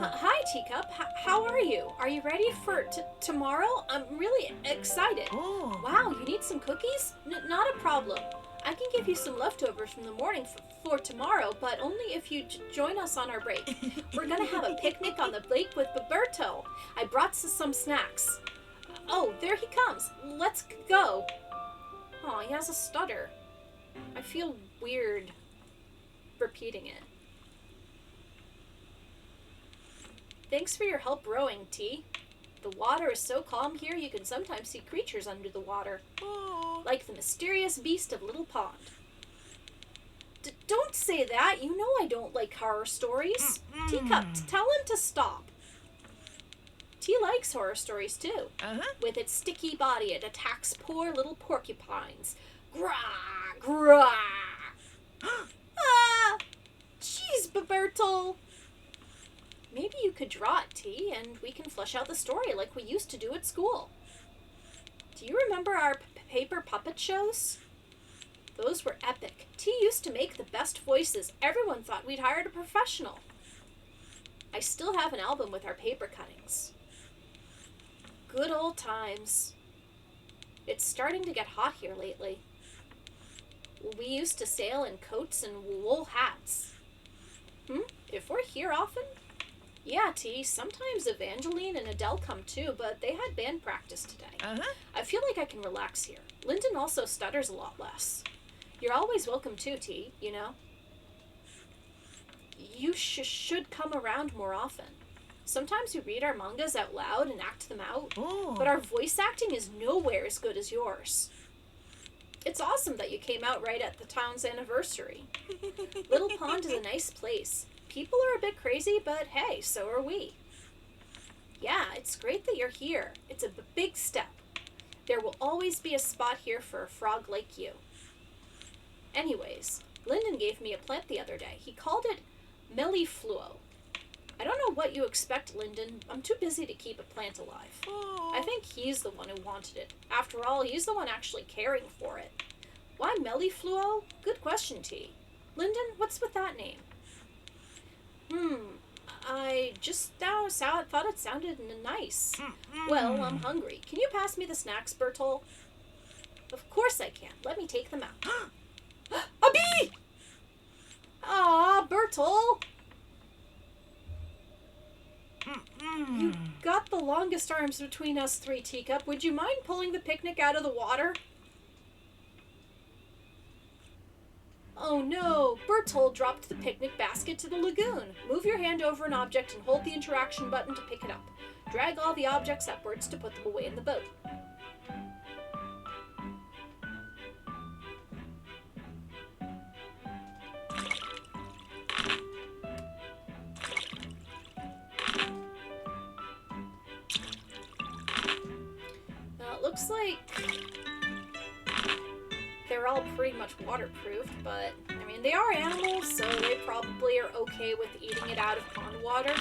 Hi, Teacup. How are you? Are you ready for tomorrow? I'm really excited. Oh. Wow, you need some cookies? Not a problem. I can give you some leftovers from the morning for tomorrow, but only if you join us on our break. We're gonna have a picnic on the lake with Roberto. I brought some snacks. Oh, there he comes. Let's go. Oh, he has a stutter. I feel weird repeating it. Thanks for your help rowing, T. The water is so calm here you can sometimes see creatures under the water. Like the mysterious beast of Little Pond. Don't say that. You know I don't like horror stories. Teacup, tell him to stop. T likes horror stories too. With its sticky body, it attacks poor little porcupines. Grah! Grah! Ah! Jeez, Bertle! Maybe you could draw it, T, and we can flesh out the story like we used to do at school. Do you remember our paper puppet shows? Those were epic. T used to make the best voices. Everyone thought we'd hired a professional. I still have an album with our paper cuttings. Good old times. It's starting to get hot here lately. We used to sail in coats and wool hats. If we're here often? Yeah, T. Sometimes Evangeline and Adele come too, but they had band practice today. I feel like I can relax here. Lyndon also stutters a lot less. You're always welcome too, T, you know? You should come around more often. Sometimes we read our mangas out loud and act them out, but our voice acting is nowhere as good as yours. It's awesome that you came out right at the town's anniversary. Little Pond is a nice place. People are a bit crazy, but hey, so are we. Yeah, it's great that you're here. It's a big step. There will always be a spot here for a frog like you. Anyways, Lyndon gave me a plant the other day. He called it mellifluo. I don't know what you expect, Lyndon. I'm too busy to keep a plant alive. I think he's the one who wanted it. After all, he's the one actually caring for it. Why mellifluo? Good question, T. Lyndon, what's with that name? I just now thought it sounded nice. Well, I'm hungry. Can you pass me the snacks, Bertle? Of course I can. Let me take them out. A bee! Aw, Bertle! You got the longest arms between us three, Teacup. Would you mind pulling the picnic out of the water? Oh no! Bertle dropped the picnic basket to the lagoon. Move your hand over an object and hold the interaction button to pick it up. Drag all the objects upwards to put them away in the boat. Now it looks like they're all pretty much waterproofed, but, I mean, they are animals, so they probably are okay with eating it out of pond water.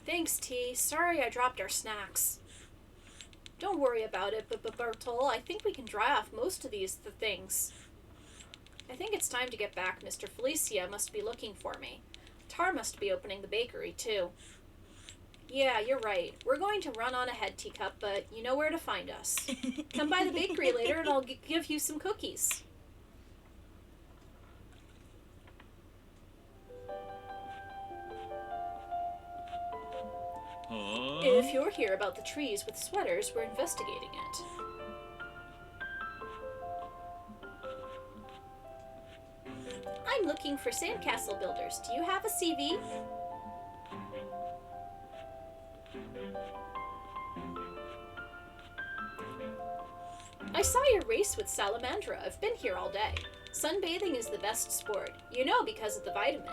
Thanks, T. Sorry I dropped our snacks. Don't worry about it, but Bertle, I think we can dry off most of these things. I think it's time to get back. Mr. Felicia must be looking for me. Tar must be opening the bakery, too. Yeah, you're right. We're going to run on ahead, Teacup, but you know where to find us. Come by the bakery later and I'll give you some cookies. Huh? If you're here about the trees with sweaters, we're investigating it. I'm looking for sandcastle builders. Do you have a CV? I saw your race with Salamandra. I've been here all day. Sunbathing is the best sport. You know, because of the vitamin.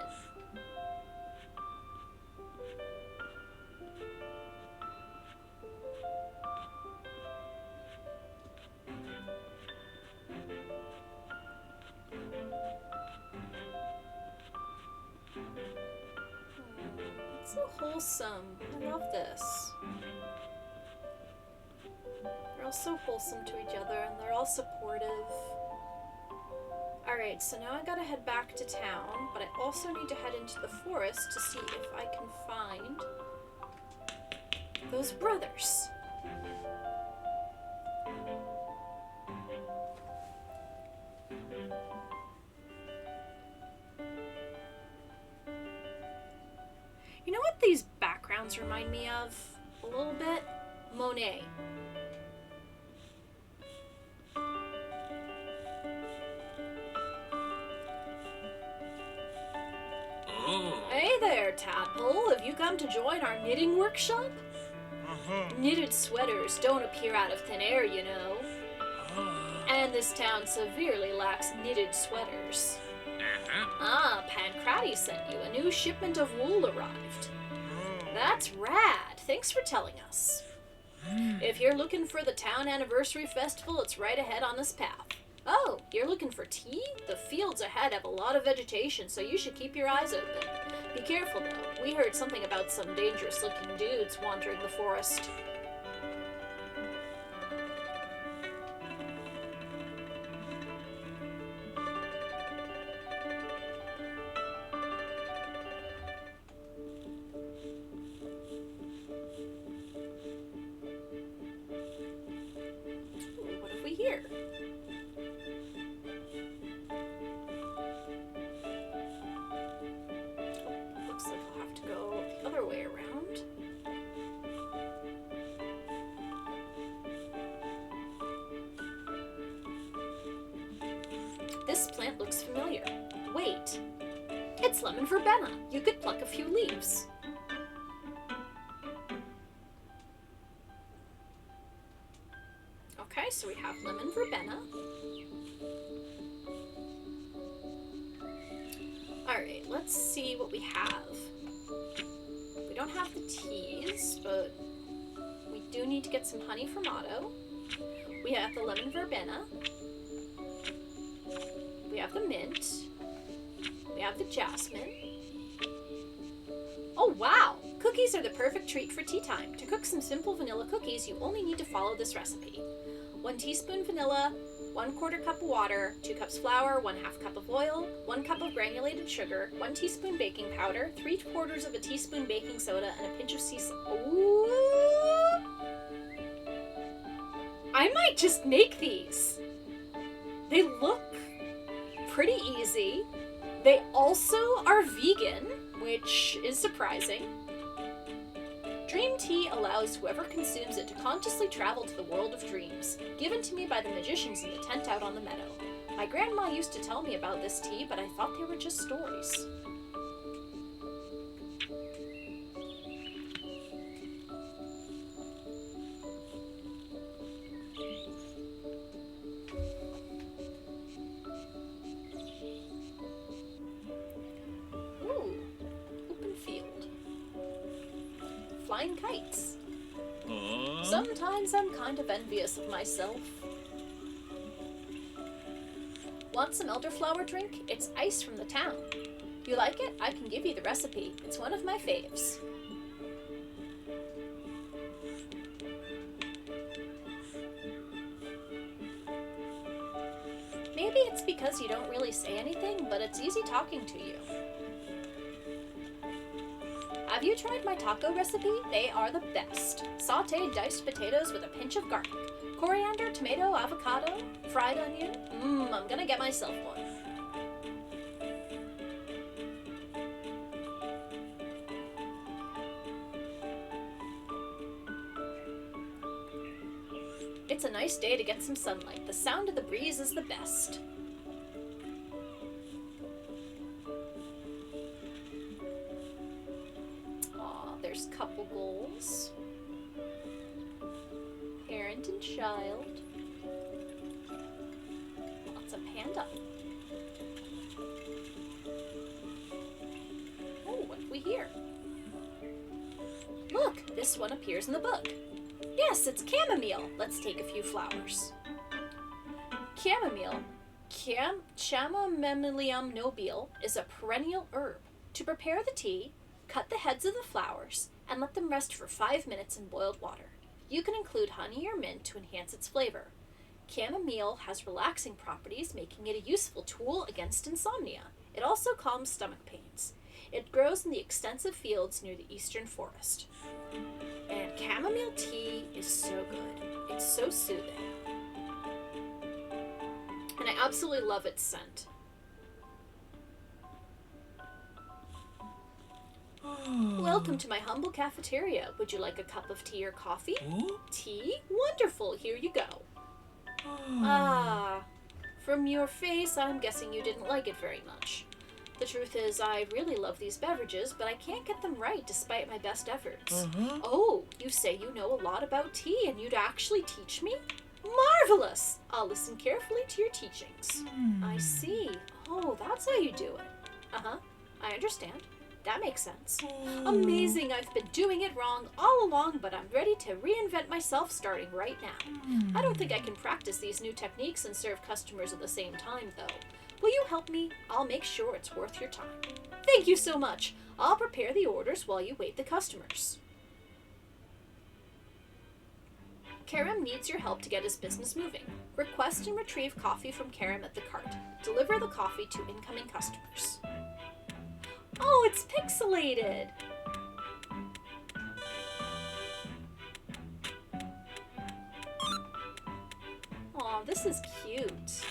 It's so wholesome. I love this. They're all so wholesome to each other, and they're all supportive. Alright, so now I gotta head back to town, but I also need to head into the forest to see if I can find those brothers. You know what these backgrounds remind me of? A little bit? Monet. Oh. Hey there, Tadpole. Have you come to join our knitting workshop? Knitted sweaters don't appear out of thin air, you know. And this town severely lacks knitted sweaters. Ah, Pancrati sent you. A new shipment of wool arrived. That's rad. Thanks for telling us. If you're looking for the town anniversary festival, it's right ahead on this path. Oh, you're looking for tea? The fields ahead have a lot of vegetation, so you should keep your eyes open. Be careful, though. We heard something about some dangerous-looking dudes wandering the forest. Ooh, what have we here? Looks like I'll have to go the other way around. This plant looks familiar. Wait, it's lemon verbena. You could pluck a few leaves. Okay, so we have lemon verbena. Alright, let's see what we have. We don't have the teas, but we do need to get some honey from Otto. We have the lemon verbena. We have the mint. We have the jasmine. Oh wow! Cookies are the perfect treat for tea time. To cook some simple vanilla cookies, you only need to follow this recipe. 1 teaspoon vanilla, 1/4 cup of water, 2 cups flour, 1/2 cup of oil, 1 cup of granulated sugar, 1 teaspoon baking powder, 3/4 of a teaspoon baking soda, and a pinch of sea salt. Ooh! I might just make these. They look pretty easy. They also are vegan, which is surprising. Dream tea allows whoever consumes it to consciously travel to the world of dreams, given to me by the magicians in the tent out on the meadow. My grandma used to tell me about this tea, but I thought they were just stories. Ooh, open field. Flying kites. Sometimes I'm kind of envious of myself. Want some elderflower drink? It's ice from the town. You like it? I can give you the recipe. It's one of my faves. Maybe it's because you don't really say anything, but it's easy talking to you. Have you tried my taco recipe? They are the best. Sautéed diced potatoes with a pinch of garlic. Coriander, tomato, avocado, fried onion. I'm gonna get myself one. It's a nice day to get some sunlight. The sound of the breeze is the best. Aw, there's couple goals. Parent and child. Lots of panda. Oh, what have we here? Look, this one appears in the book. Yes, it's chamomile. Let's take a few flowers. Chamomile, Chamomilium nobile, is a perennial herb. To prepare the tea, cut the heads of the flowers and let them rest for 5 minutes in boiled water. You can include honey or mint to enhance its flavor. Chamomile has relaxing properties, making it a useful tool against insomnia. It also calms stomach pains. It grows in the extensive fields near the eastern forest. And chamomile tea is so good. It's so soothing. And I absolutely love its scent. Welcome to my humble cafeteria. Would you like a cup of tea or coffee? Tea? Wonderful. Here you go. Ah, from your face, I'm guessing you didn't like it very much. The truth is, I really love these beverages, but I can't get them right despite my best efforts. Oh, you say you know a lot about tea and you'd actually teach me? Marvelous! I'll listen carefully to your teachings. I see. Oh, that's how you do it. Uh-huh. I understand. That makes sense. Amazing. I've been doing it wrong all along, but I'm ready to reinvent myself starting right now. I don't think I can practice these new techniques and serve customers at the same time, though. Will you help me? I'll make sure it's worth your time. Thank you so much. I'll prepare the orders while you wait the customers. Karam needs your help to get his business moving. Request and retrieve coffee from Karam at the cart. Deliver the coffee to incoming customers. Oh, it's pixelated! Aw, this is cute.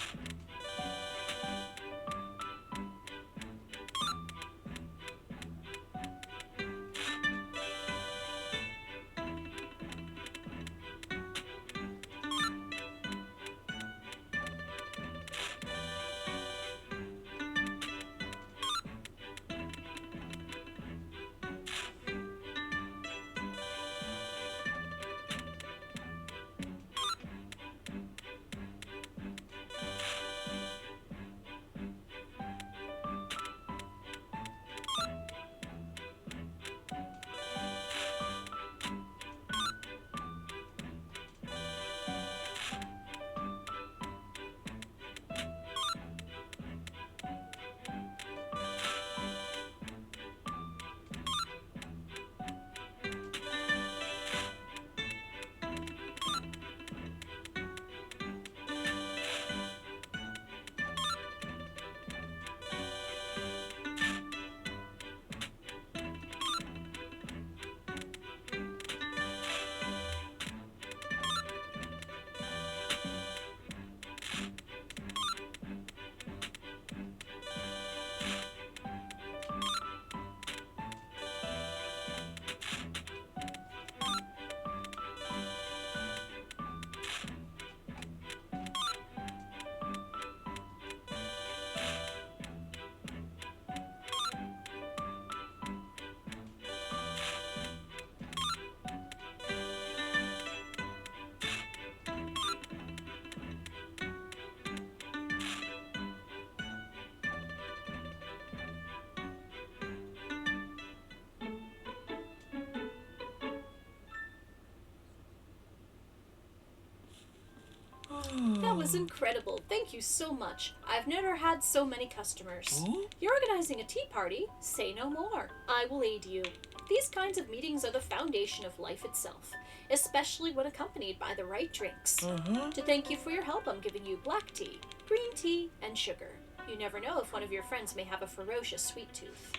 That was incredible. Thank you so much. I've never had so many customers. You're organizing a tea party? Say no more. I will aid you. These kinds of meetings are the foundation of life itself, especially when accompanied by the right drinks. To thank you for your help, I'm giving you black tea, green tea, and sugar. You never know if one of your friends may have a ferocious sweet tooth.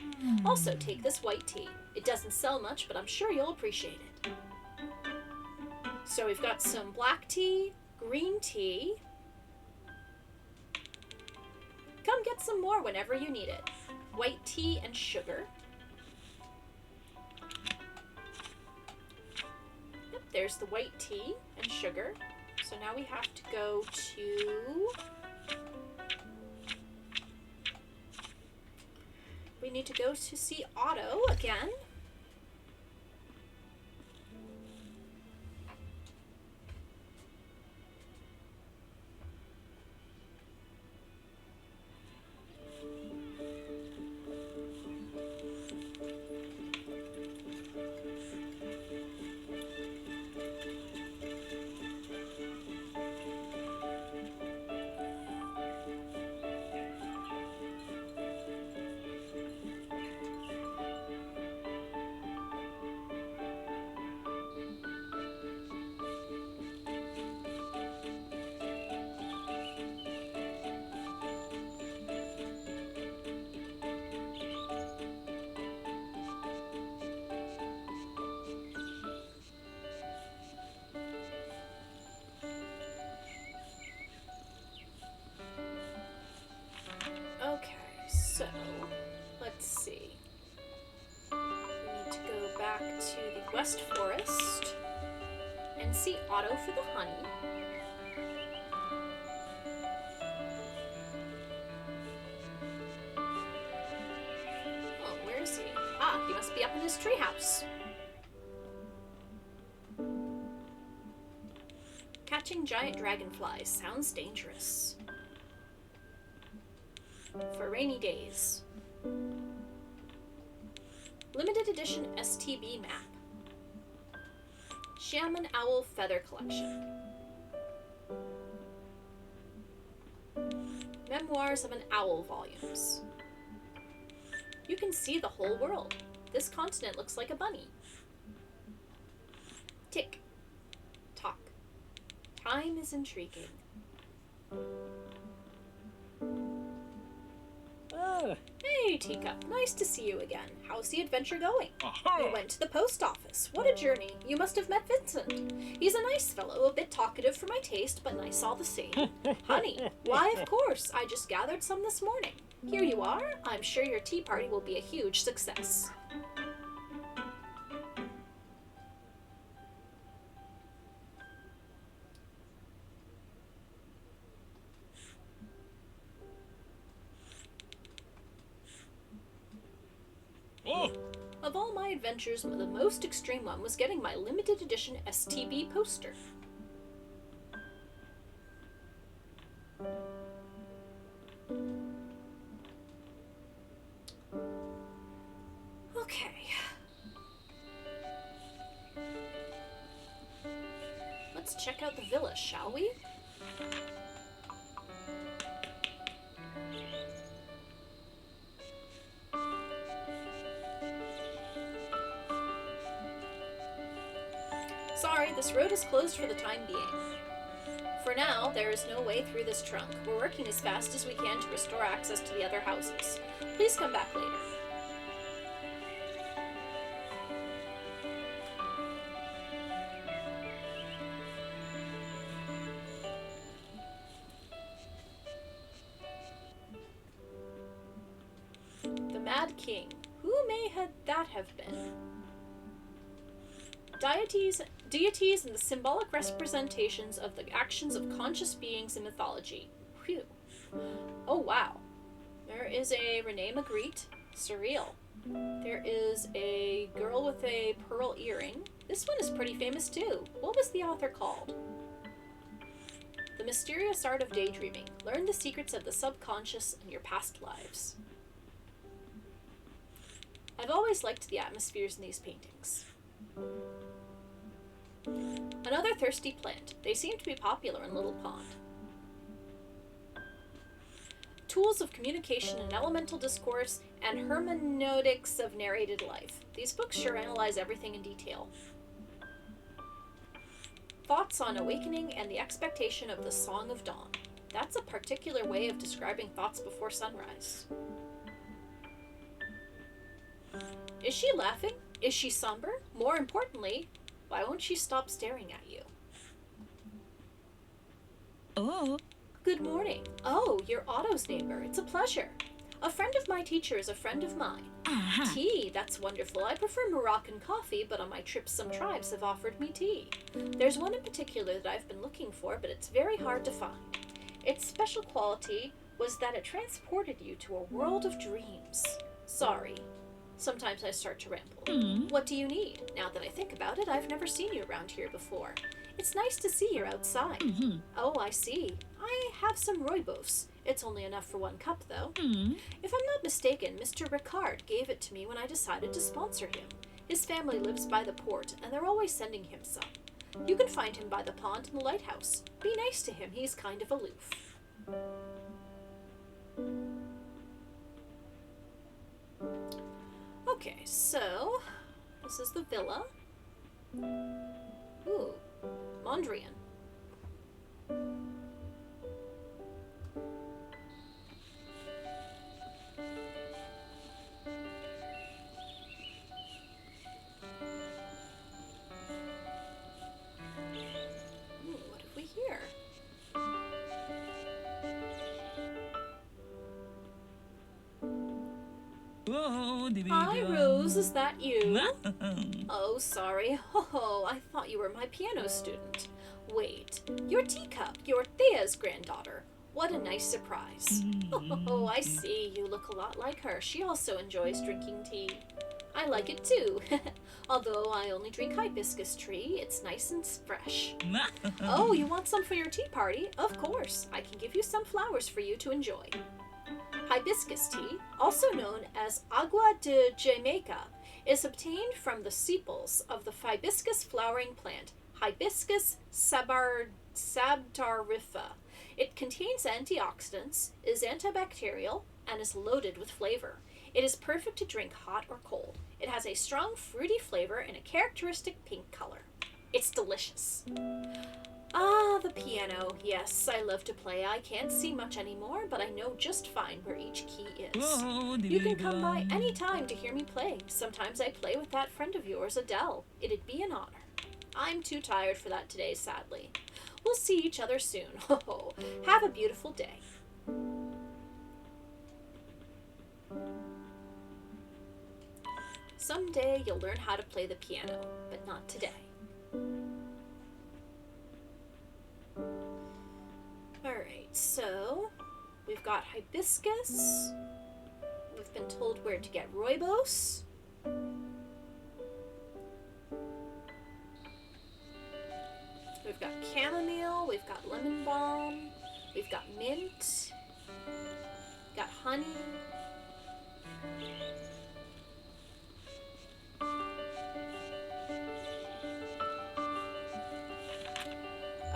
Also, take this white tea. It doesn't sell much, but I'm sure you'll appreciate it. So we've got some black tea, green tea. Come get some more whenever you need it. White tea and sugar. Yep, there's the white tea and sugar. So now we have to go to... We need to go to see Otto again. Okay, so let's see. We need to go back to the West Forest and see Otto for the honey. Oh, where is he? Ah, he must be up in his treehouse. Catching giant dragonflies sounds dangerous. For rainy days. Limited edition STB map. Shaman Owl Feather Collection. Memoirs of an Owl volumes. You can see the whole world. This continent looks like a bunny. Tick. Tock. Time is intriguing. Hey, Teacup. Nice to see you again. How's the adventure going? We went to the post office. What a journey. You must have met Vincent. He's a nice fellow, a bit talkative for my taste, but nice all the same. Honey. Why, of course. I just gathered some this morning. Here you are. I'm sure your tea party will be a huge success. Of all my adventures, the most extreme one was getting my limited edition STB poster. Okay. Let's check out the villa, shall we? Sorry, this road is closed for the time being. For now, there is no way through this trunk. We're working as fast as we can to restore access to the other houses. Please come back later. The Mad King. Who may that have been? Deities and the symbolic representations of the actions of conscious beings in mythology. Whew. Oh, wow. There is a Renee Magritte. Surreal. There is a girl with a pearl earring. This one is pretty famous too. What was the author called? The Mysterious Art of Daydreaming. Learn the secrets of the subconscious in your past lives. I've always liked the atmospheres in these paintings. Another thirsty plant. They seem to be popular in Little Pond. Tools of communication and elemental discourse and hermeneutics of narrated life. These books sure analyze everything in detail. Thoughts on awakening and the expectation of the Song of Dawn. That's a particular way of describing thoughts before sunrise. Is she laughing? Is she somber? More importantly, why won't she stop staring at you? Oh. Good morning. Oh, you're Otto's neighbor. It's a pleasure. A friend of my teacher is a friend of mine. Tea, that's wonderful. I prefer Moroccan coffee, but on my trips some tribes have offered me tea. There's one in particular that I've been looking for, but it's very hard to find. Its special quality was that it transported you to a world of dreams. Sorry. Sometimes I start to ramble. What do you need? Now that I think about it, I've never seen you around here before. It's nice to see you're outside. Oh, I see. I have some rooibos. It's only enough for 1 cup, though. If I'm not mistaken, Mr. Ricard gave it to me when I decided to sponsor him. His family lives by the port, and they're always sending him some. You can find him by the pond in the lighthouse. Be nice to him. He's kind of aloof. Okay, so this is the villa. Ooh, Mondrian. Ooh, what have we here? Hi, Rose, is that you? Oh, sorry. Oh, I thought you were my piano student. Wait, you're Teacup, you're Thea's granddaughter. What a nice surprise. Oh, I see. You look a lot like her. She also enjoys drinking tea. I like it too. Although I only drink hibiscus tea, it's nice and fresh. Oh, you want some for your tea party? Of course. I can give you some flowers for you to enjoy. Hibiscus tea, also known as agua de Jamaica, is obtained from the sepals of the hibiscus flowering plant, Hibiscus sabtarifa. It contains antioxidants, is antibacterial, and is loaded with flavor. It is perfect to drink hot or cold. It has a strong fruity flavor and a characteristic pink color. It's delicious. Ah, the piano. Yes, I love to play. I can't see much anymore, but I know just fine where each key is. You can come by any time to hear me play. Sometimes I play with that friend of yours, Adele. It'd be an honor. I'm too tired for that today, sadly. We'll see each other soon. Oh, have a beautiful day. Someday you'll learn how to play the piano, but not today. Alright, so we've got hibiscus. We've been told where to get rooibos. We've got chamomile, we've got lemon balm, we've got mint, got honey.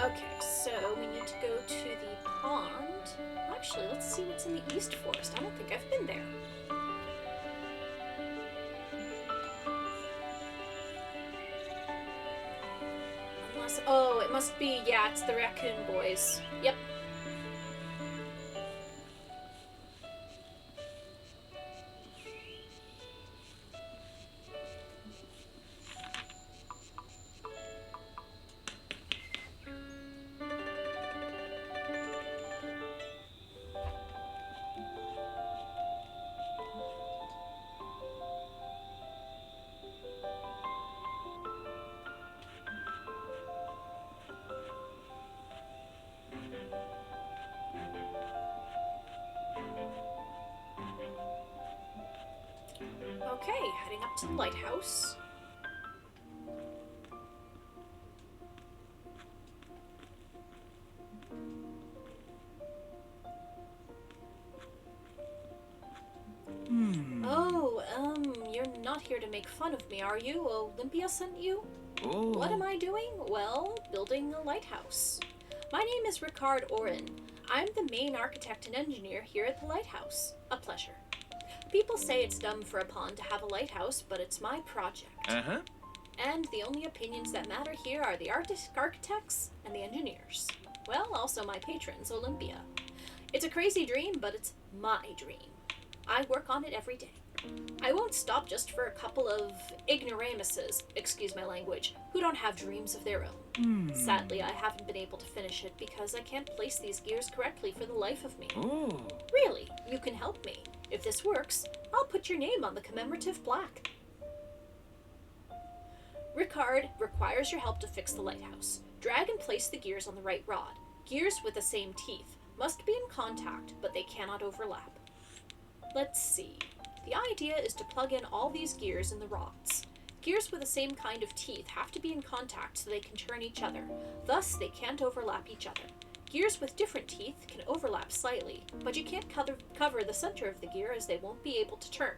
Okay, so we need to go to the pond. Actually, let's see what's in the East Forest. I don't think I've been there. Unless, oh, it must be, yeah, it's the Raccoon Boys. Yep. Okay, heading up to the lighthouse. Oh, you're not here to make fun of me, are you? Olympia sent you? Oh. What am I doing? Well, building a lighthouse. My name is Ricard Oren. I'm the main architect and engineer here at the lighthouse. A pleasure. People say it's dumb for a pond to have a lighthouse, but it's my project. Uh-huh. And the only opinions that matter here are the architects and the engineers. Well, also my patrons, Olympia. It's a crazy dream, but it's my dream. I work on it every day. I won't stop just for a couple of ignoramuses, excuse my language, who don't have dreams of their own. Sadly, I haven't been able to finish it because I can't place these gears correctly for the life of me. Oh. Really, you can help me. If this works, I'll put your name on the commemorative plaque. Ricard requires your help to fix the lighthouse. Drag and place the gears on the right rod. Gears with the same teeth must be in contact, but they cannot overlap. Let's see. The idea is to plug in all these gears in the rods. Gears with the same kind of teeth have to be in contact so they can turn each other. Thus, they can't overlap each other. Gears with different teeth can overlap slightly, but you can't cover the center of the gear as they won't be able to turn.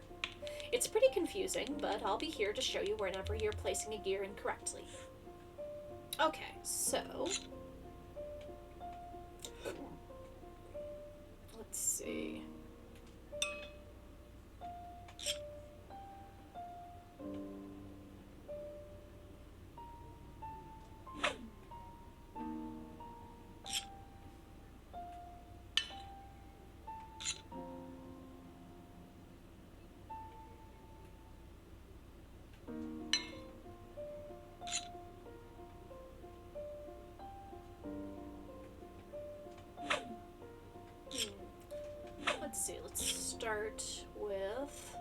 It's pretty confusing, but I'll be here to show you whenever you're placing a gear incorrectly. Okay, so... let's see... let's start with...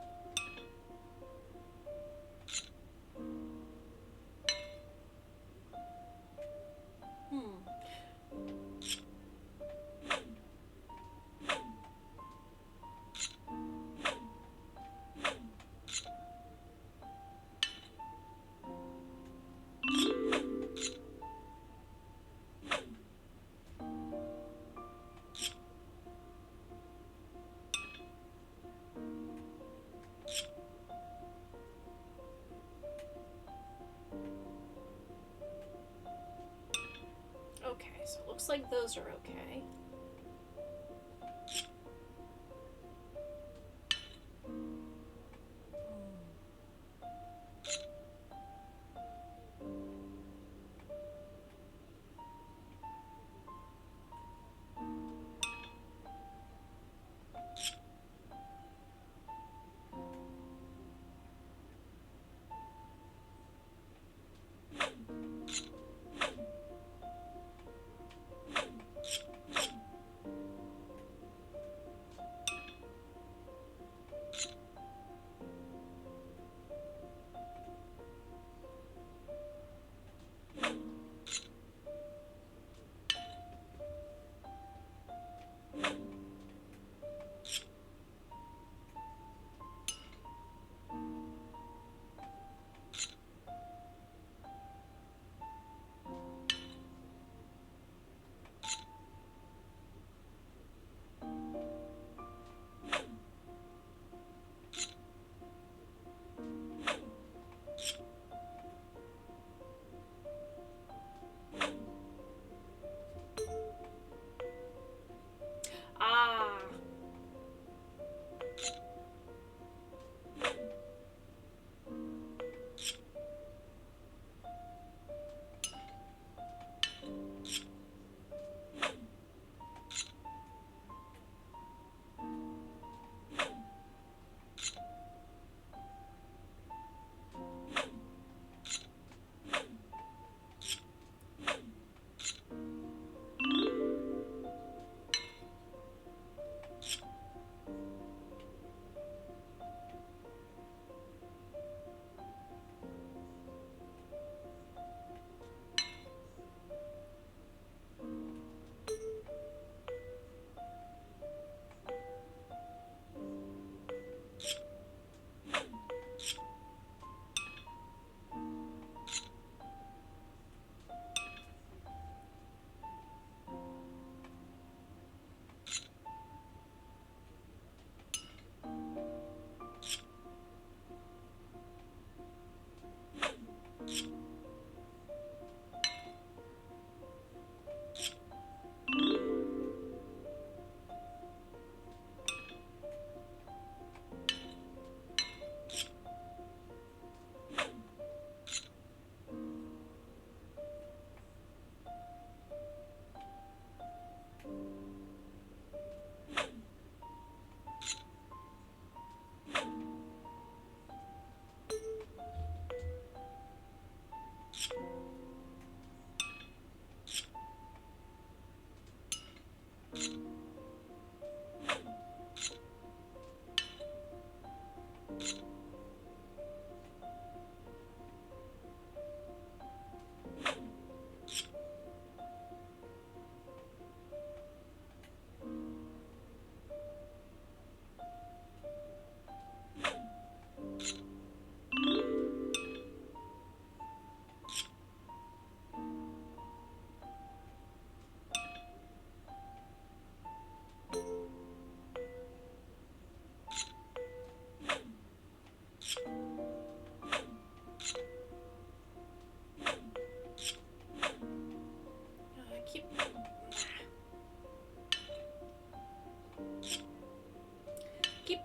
Okay, so it looks like those are okay.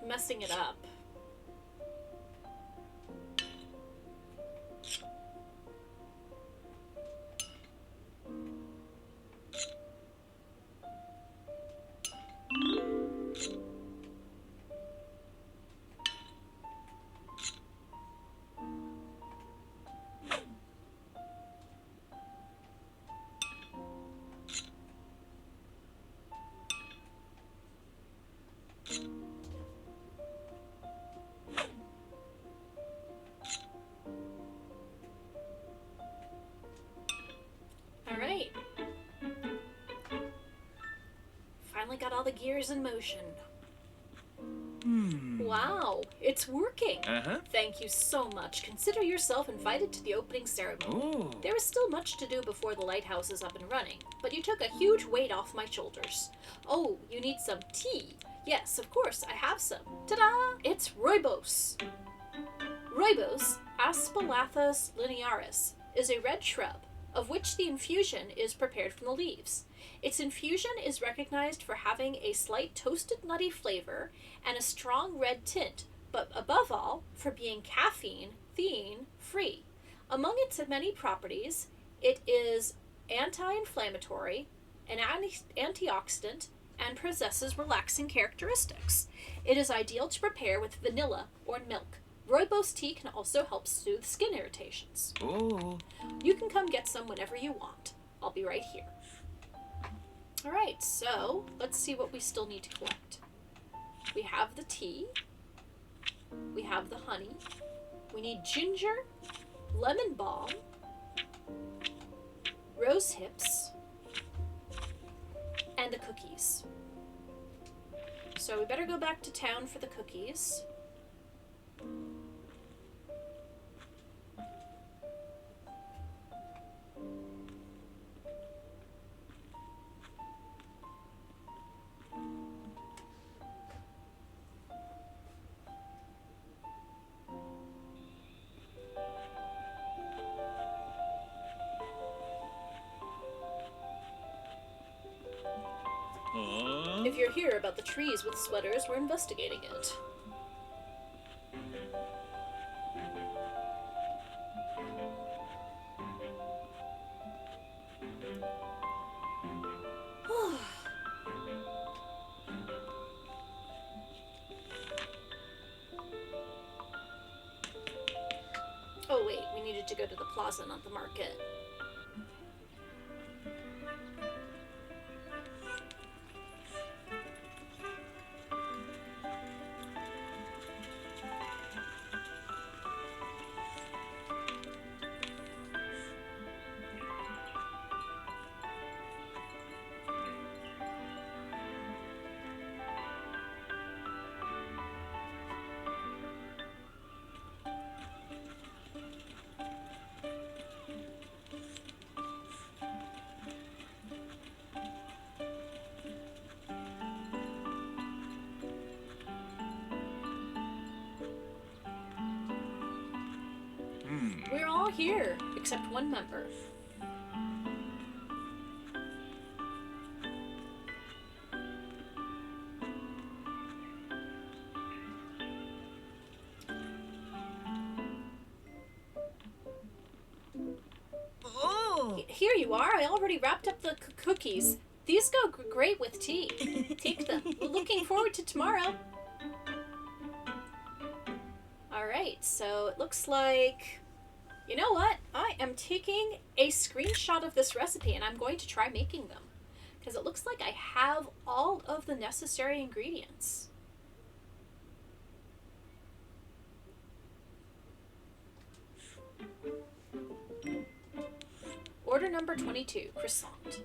messing it up. Alright. Finally got all the gears in motion. Wow, it's working. Uh-huh. Thank you so much. Consider yourself invited to the opening ceremony. Oh. There is still much to do before the lighthouse is up and running, but you took a huge weight off my shoulders. Oh, you need some tea. Yes, of course, I have some. Ta-da! It's rooibos. Rooibos, Aspalathus linearis, is a red shrub, of which the infusion is prepared from the leaves. Its infusion is recognized for having a slight toasted nutty flavor and a strong red tint, but above all, for being caffeine free. Among its many properties, it is anti-inflammatory, an antioxidant, and possesses relaxing characteristics. It is ideal to prepare with vanilla or milk. Rooibos tea can also help soothe skin irritations. Oh. You can come get some whenever you want. I'll be right here. Alright, so let's see what we still need to collect. We have the tea. We have the honey. We need ginger, lemon balm, rose hips, and the cookies. So we better go back to town for the cookies. If you're here about the trees with sweaters, we're investigating it. Oh wait, we needed to go to the plaza, not the market. We're all here, except one member. Oh. Here you are. I already wrapped up the cookies. These go great with tea. Take them. We're looking forward to tomorrow. Alright, so it looks like... You know what? I am taking a screenshot of this recipe and I'm going to try making them. Because it looks like I have all of the necessary ingredients. Order number 22, croissant.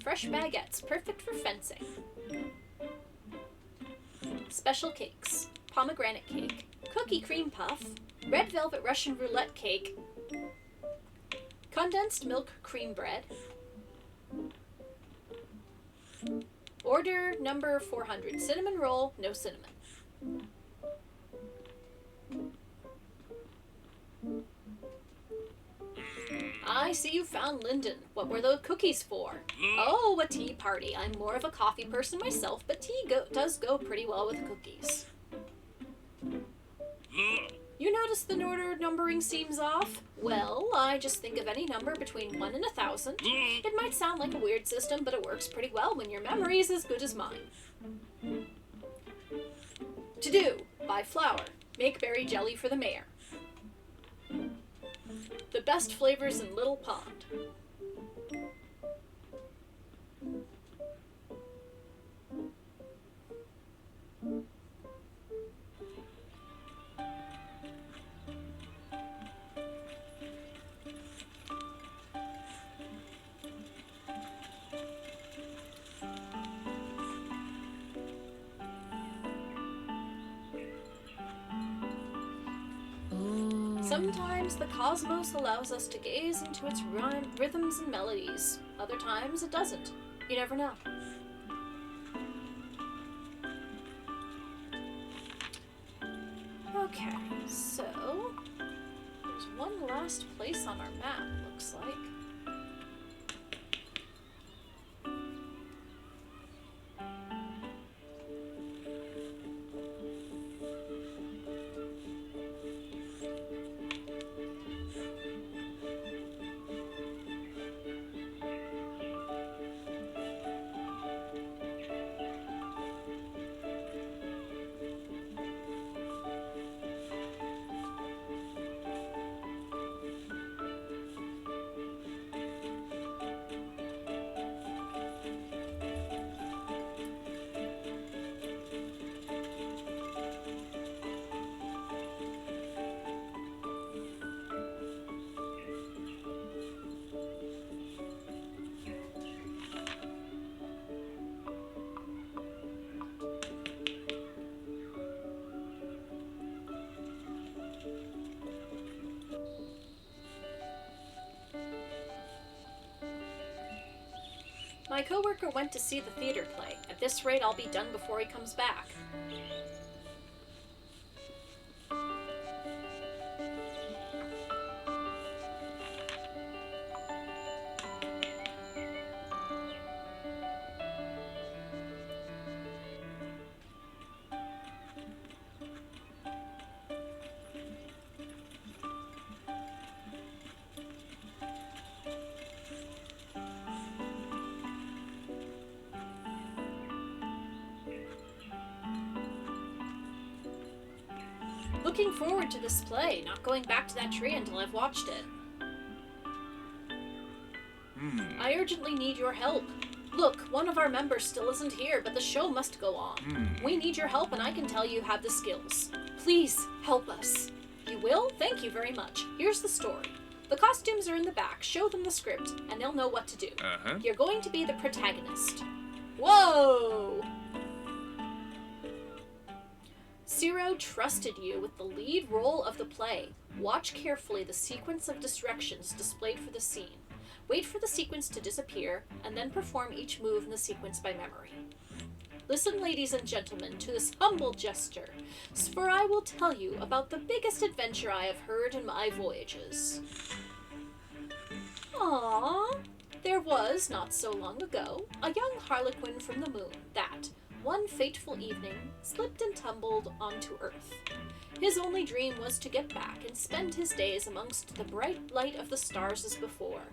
Fresh baguettes, perfect for fencing. Special cakes, pomegranate cake, cookie cream puff, red velvet Russian roulette cake, condensed milk cream bread. Order number 400, cinnamon roll, no cinnamon. I see you found Lyndon. What were the cookies for? Oh, a tea party. I'm more of a coffee person myself, but tea does go pretty well with cookies. You notice the order numbering seems off? Well, I just think of any number between 1 and 1,000. It might sound like a weird system, but it works pretty well when your memory is as good as mine. To do. Buy flour. Make berry jelly for the mayor. The best flavors in Little Pond. Sometimes the cosmos allows us to gaze into its rhythms and melodies. Other times it doesn't. You never know. Okay, so there's one last place on our map, looks like. My coworker went to see the theater play. At this rate, I'll be done before he comes back. Looking forward to this play, not going back to that tree until I've watched it. I urgently need your help. Look, one of our members still isn't here, but the show must go on. We need your help, and I can tell you have the skills. Please, help us. You will? Thank you very much. Here's the story. The costumes are in the back. Show them the script, and they'll know what to do. You're going to be the protagonist. Whoa! Zero trusted you with the lead role of the play. Watch carefully the sequence of directions displayed for the scene. Wait for the sequence to disappear, and then perform each move in the sequence by memory. Listen, ladies and gentlemen, to this humble gesture, for I will tell you about the biggest adventure I have heard in my voyages. Aww. There was, not so long ago, a young harlequin from the moon that, one fateful evening, slipped and tumbled onto Earth. His only dream was to get back and spend his days amongst the bright light of the stars as before,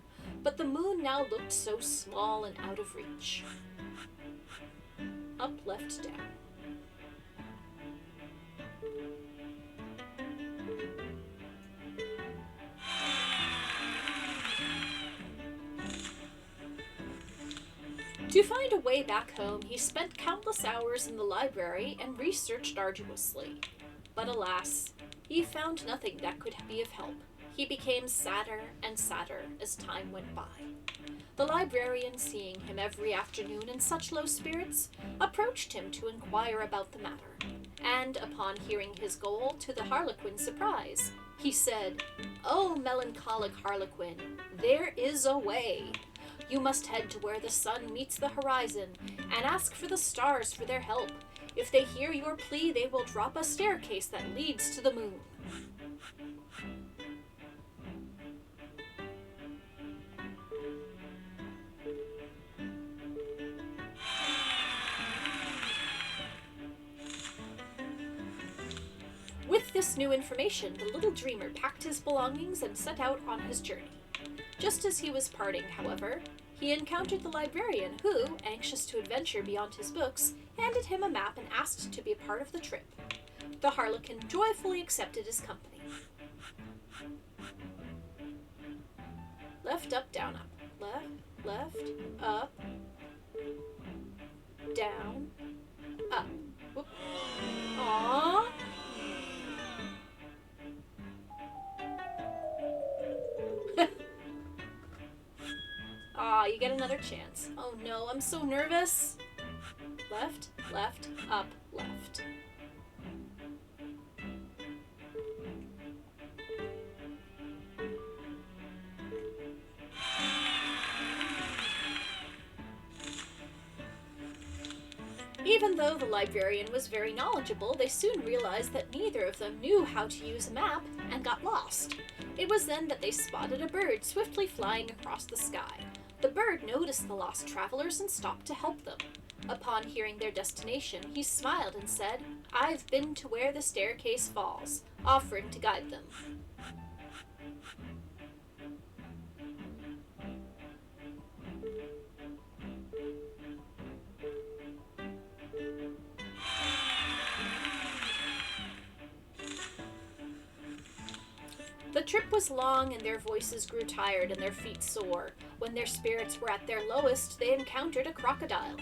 but the moon now looked so small and out of reach. Up, left, down. To find a way back home, he spent countless hours in the library and researched arduously. But alas, he found nothing that could be of help. He became sadder and sadder as time went by. The librarian, seeing him every afternoon in such low spirits, approached him to inquire about the matter. And upon hearing his goal, to the harlequin's surprise, he said, "Oh, melancholic harlequin, there is a way. You must head to where the sun meets the horizon and ask for the stars for their help. If they hear your plea, they will drop a staircase that leads to the moon." this new information, the little dreamer packed his belongings and set out on his journey. Just as he was parting, however, he encountered the librarian who, anxious to adventure beyond his books, handed him a map and asked to be a part of the trip. The Harlequin joyfully accepted his company. Left, up, down, up. Left, up, down, up. Whoop. Aww. Aw, you get another chance. Oh no, I'm so nervous. Left, up, left. Even though the librarian was very knowledgeable, they soon realized that neither of them knew how to use a map and got lost. It was then that they spotted a bird swiftly flying across the sky. The bird noticed the lost travelers and stopped to help them. Upon hearing their destination, he smiled and said, "I've been to where the staircase falls," offering to guide them. The trip was long, and their voices grew tired and their feet sore. When their spirits were at their lowest, they encountered a crocodile.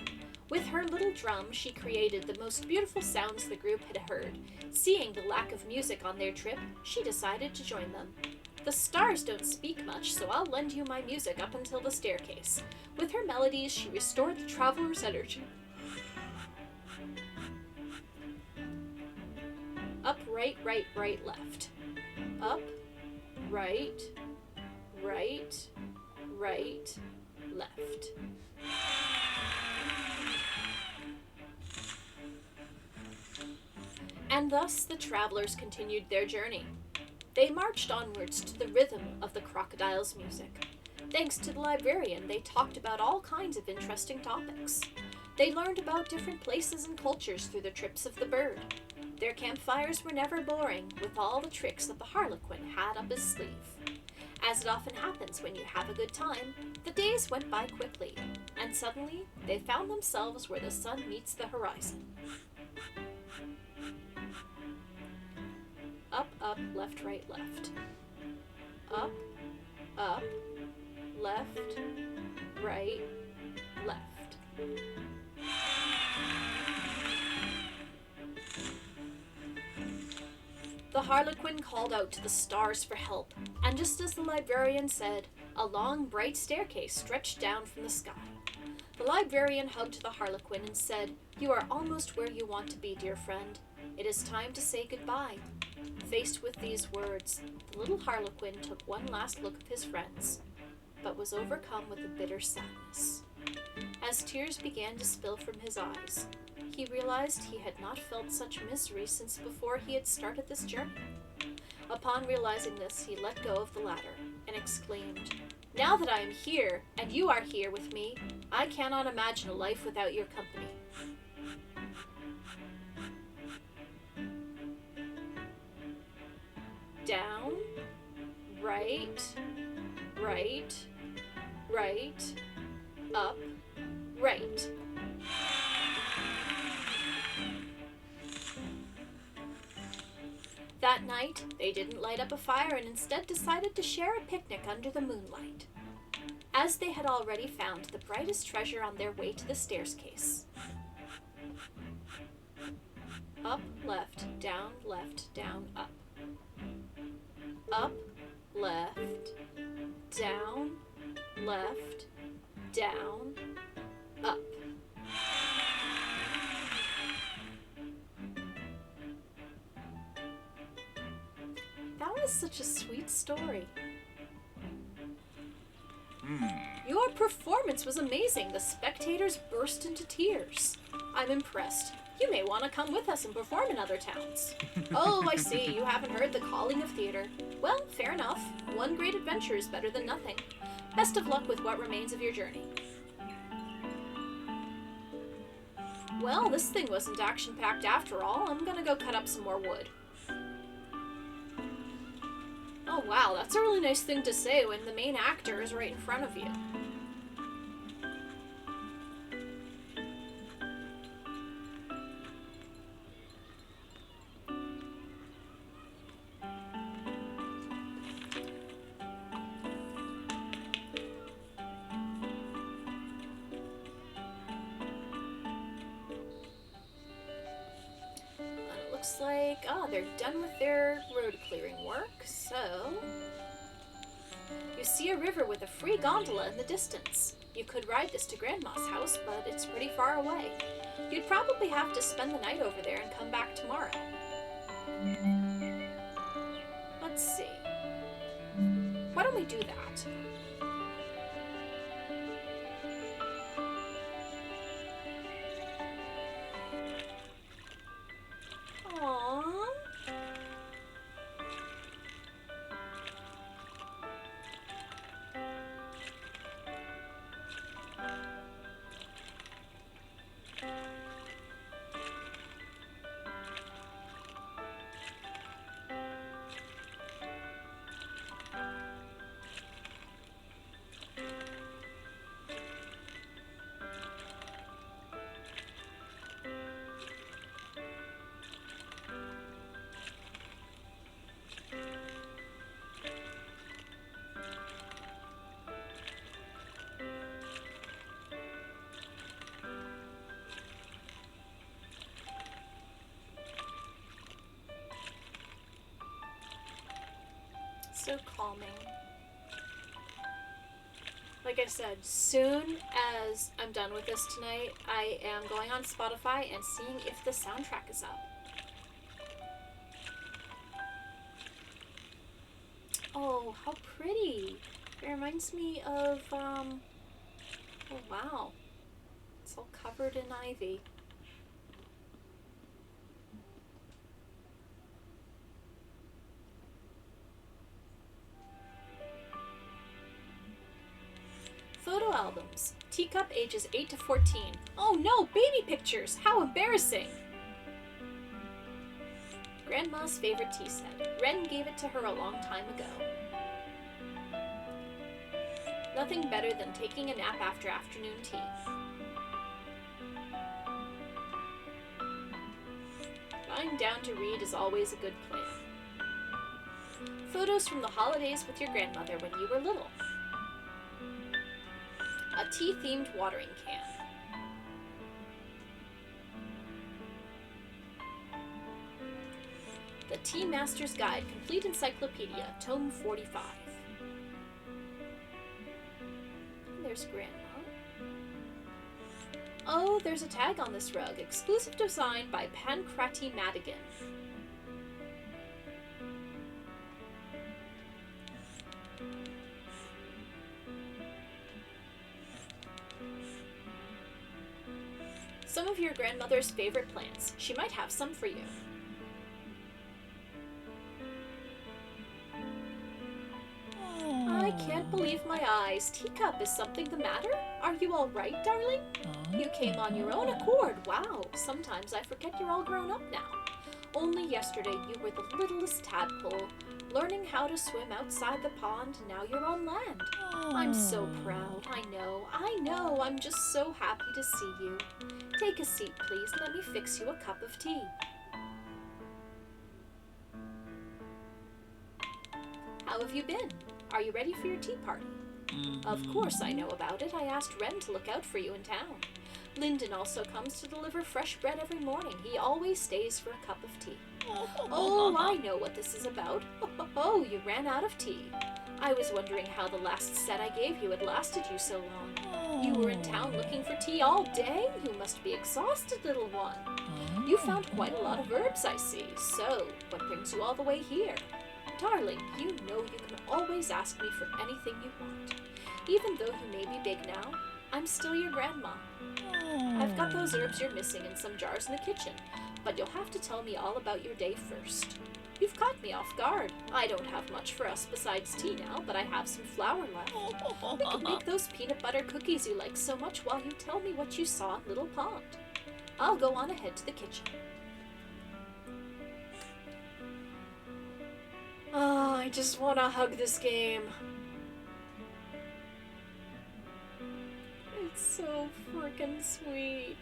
With her little drum, she created the most beautiful sounds the group had heard. Seeing the lack of music on their trip, she decided to join them. "The stars don't speak much, so I'll lend you my music up until the staircase." With her melodies, she restored the traveler's energy. Up, right, left. Up, right, left. And thus the travelers continued their journey. They marched onwards to the rhythm of the crocodile's music. Thanks to the librarian, they talked about all kinds of interesting topics. They learned about different places and cultures through the trips of the bird. Their campfires were never boring, with all the tricks that the Harlequin had up his sleeve. As it often happens when you have a good time, the days went by quickly, and suddenly they found themselves where the sun meets the horizon. Up, left, left. Up, left, right, left. The Harlequin called out to the stars for help, and just as the librarian said, a long, bright staircase stretched down from the sky. The librarian hugged the Harlequin and said, "You are almost where you want to be, dear friend. It is time to say goodbye." Faced with these words, the little Harlequin took one last look of his friends, but was overcome with a bitter sadness. As tears began to spill from his eyes, he realized he had not felt such misery since before he had started this journey. Upon realizing this, he let go of the ladder and exclaimed, "Now that I am here, and you are here with me, I cannot imagine a life without your company." Down, right, up, right. That night, they didn't light up a fire and instead decided to share a picnic under the moonlight, as they had already found the brightest treasure on their way to the staircase. Up, left, down, up. Up, left, down, up. That was such a sweet story. Your performance was amazing. The spectators burst into tears. I'm impressed. You may want to come with us and perform in other towns. Oh, I see. You haven't heard the calling of theater. Well, fair enough. One great adventure is better than nothing. Best of luck with what remains of your journey. Well, this thing wasn't action-packed after all. I'm gonna go cut up some more wood. Wow, that's a really nice thing to say when the main actor is right in front of you. Looks like, they're done with their road clearing work, so... You see a river with a free gondola in the distance. You could ride this to Grandma's house, but it's pretty far away. You'd probably have to spend the night over there and come back tomorrow. Let's see. Why don't we do that? Aww. So calming. Like I said, soon as I'm done with this tonight, I am going on Spotify and seeing if the soundtrack is up. Oh, how pretty. It reminds me of, oh wow. It's all covered in ivy. Photo albums. Teacup ages 8 to 14. Oh no, baby pictures! How embarrassing! Grandma's favorite tea set. Ren gave it to her a long time ago. Nothing better than taking a nap after afternoon tea. Lying down to read is always a good plan. Photos from the holidays with your grandmother when you were little. A tea-themed watering can. The Tea Master's Guide, Complete Encyclopedia, Tome 45. And there's Grandma. Oh, there's a tag on this rug. Exclusive design by Pancrati Madigan. Some of your grandmother's favorite plants. She might have some for you. I can't believe my eyes. Teacup, is something the matter? Are you all right, darling? You came on your own accord. Wow, sometimes I forget you're all grown up now. Only yesterday you were the littlest tadpole, learning how to swim outside the pond, and now you're on land. I'm so proud. I know. I'm just so happy to see you. Take a seat, please. Let me fix you a cup of tea. How have you been? Are you ready for your tea party? Of course I know about it. I asked Ren to look out for you in town. Lyndon also comes to deliver fresh bread every morning. He always stays for a cup of tea. Oh, I know what this is about. Oh, you ran out of tea. I was wondering how the last set I gave you had lasted you so long. You were in town looking for tea all day? You must be exhausted, little one. You found quite a lot of herbs, I see. So, what brings you all the way here? Darling, you know you can always ask me for anything you want. Even though you may be big now, I'm still your grandma. I've got those herbs you're missing in some jars in the kitchen, but you'll have to tell me all about your day first. You've caught me off guard. I don't have much for us besides tea now, but I have some flour left. We can make those peanut butter cookies you like so much while you tell me what you saw in Little Pond. I'll go on ahead to the kitchen. Oh, I just want to hug this game. It's so freaking sweet.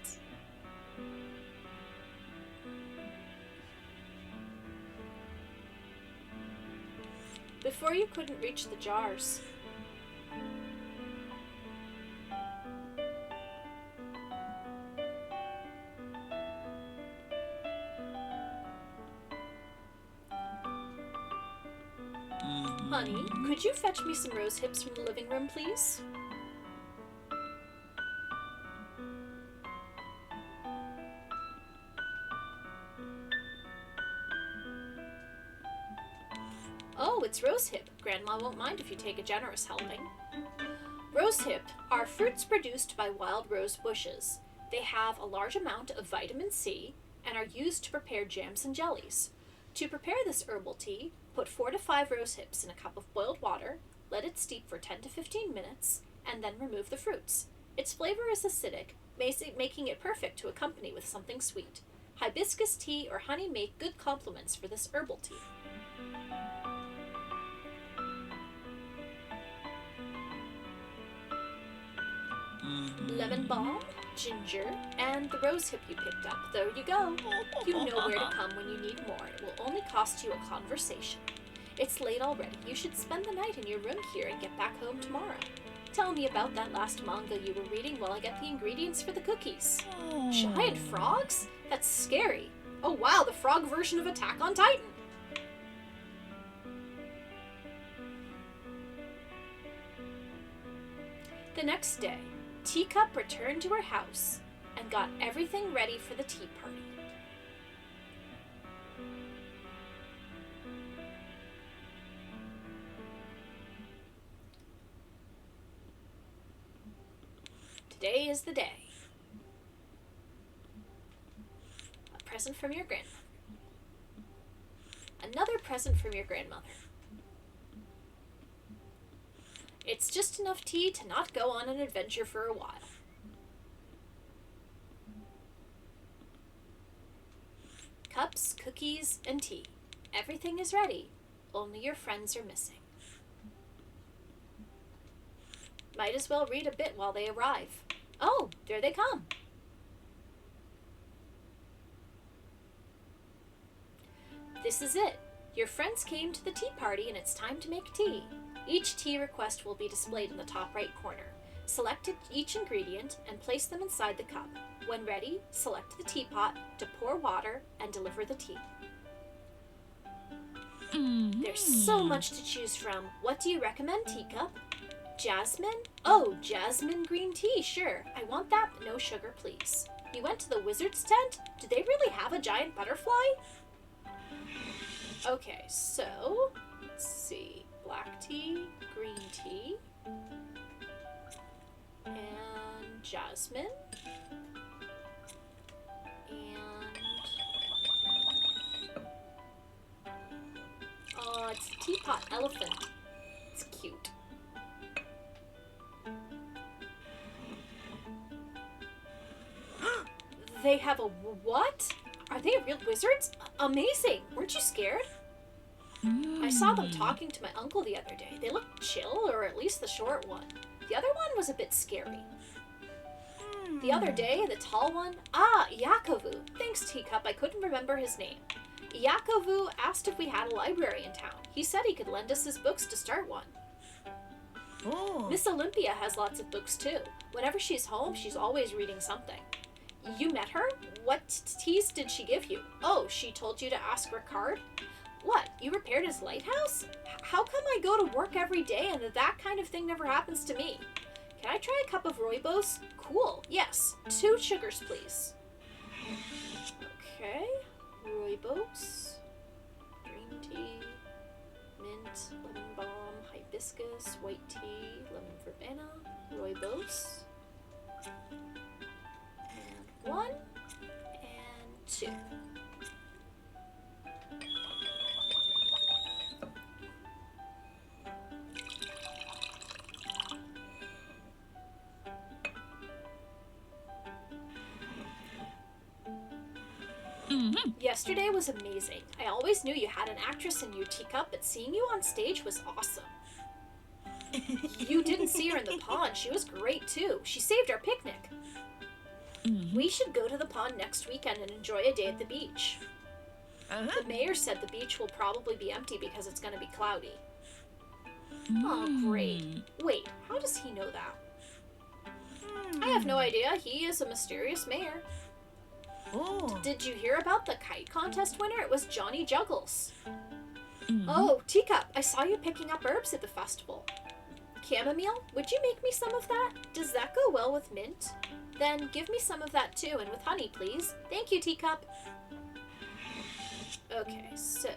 Before you couldn't reach the jars. Honey, could you fetch me some rose hips from the living room, please? Oh, it's rosehip. Grandma won't mind if you take a generous helping. Rosehip are fruits produced by wild rose bushes. They have a large amount of vitamin C and are used to prepare jams and jellies. To prepare this herbal tea, put 4 to 5 rosehips in a cup of boiled water, let it steep for 10 to 15 minutes, and then remove the fruits. Its flavor is acidic, making it perfect to accompany with something sweet. Hibiscus tea or honey make good complements for this herbal tea. Lemon balm, ginger, and the rosehip you picked up. There you go. You know where to come when you need more. It will only cost you a conversation. It's late already. You should spend the night in your room here and get back home tomorrow. Tell me about that last manga you were reading while I get the ingredients for the cookies. Giant frogs? That's scary. Oh wow, the frog version of Attack on Titan. The next day, Teacup returned to her house and got everything ready for the tea party. Today is the day. A present from your grandmother. Another present from your grandmother. It's just enough tea to not go on an adventure for a while. Cups, cookies, and tea. Everything is ready, only your friends are missing. Might as well read a bit while they arrive. Oh, there they come. This is it. Your friends came to the tea party and it's time to make tea. Each tea request will be displayed in the top right corner. Select each ingredient and place them inside the cup. When ready, select the teapot to pour water and deliver the tea. There's so much to choose from. What do you recommend, Teacup? Jasmine? Oh, jasmine green tea, sure. I want that, but no sugar, please. You went to the wizard's tent? Do they really have a giant butterfly? Okay, so, let's see. Black tea, green tea, and jasmine, and oh, it's a teapot elephant. It's cute. They have a what? Are they real wizards? Amazing! Weren't you scared? I saw them talking to my uncle the other day. They looked chill, or at least the short one. The other one was a bit scary. The other day, the tall one, Yakovu. Thanks, Teacup, I couldn't remember his name. Yakovu asked if we had a library in town. He said he could lend us his books to start one. Oh. Miss Olympia has lots of books too. Whenever she's home, she's always reading something. You met her? What teas did she give you? Oh, she told you to ask Ricard? What, you repaired his lighthouse? How come I go to work every day and that kind of thing never happens to me? Can I try a cup of rooibos? Cool, yes. 2 sugars, please. Okay, rooibos, green tea, mint, lemon balm, hibiscus, white tea, lemon verbena, rooibos, and 1, and 2. Yesterday was amazing. I always knew you had an actress in you, Teacup, but seeing you on stage was awesome. You didn't see her in the pond. She was great, too. She saved our picnic. We should go to the pond next weekend and enjoy a day at the beach. The mayor said the beach will probably be empty because it's going to be cloudy. Oh, great. Wait, how does he know that? I have no idea. He is a mysterious mayor. Oh. Did you hear about the kite contest winner? It was Johnny Juggles. Oh, Teacup, I saw you picking up herbs at the festival. Chamomile, would you make me some of that? Does that go well with mint? Then give me some of that too, and with honey, please. Thank you, Teacup. Okay, so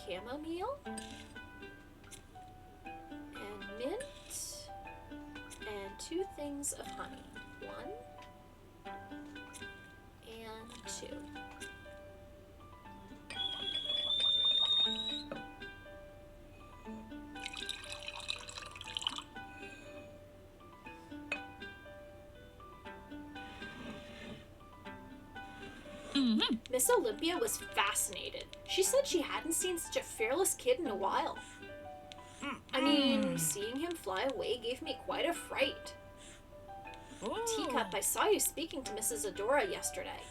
chamomile and mint and 2 things of honey. 1 and 2. Miss Olympia was fascinated. She said she hadn't seen such a fearless kid in a while. I mean, seeing him fly away gave me quite a fright. Teacup, I saw you speaking to Mrs. Adora yesterday.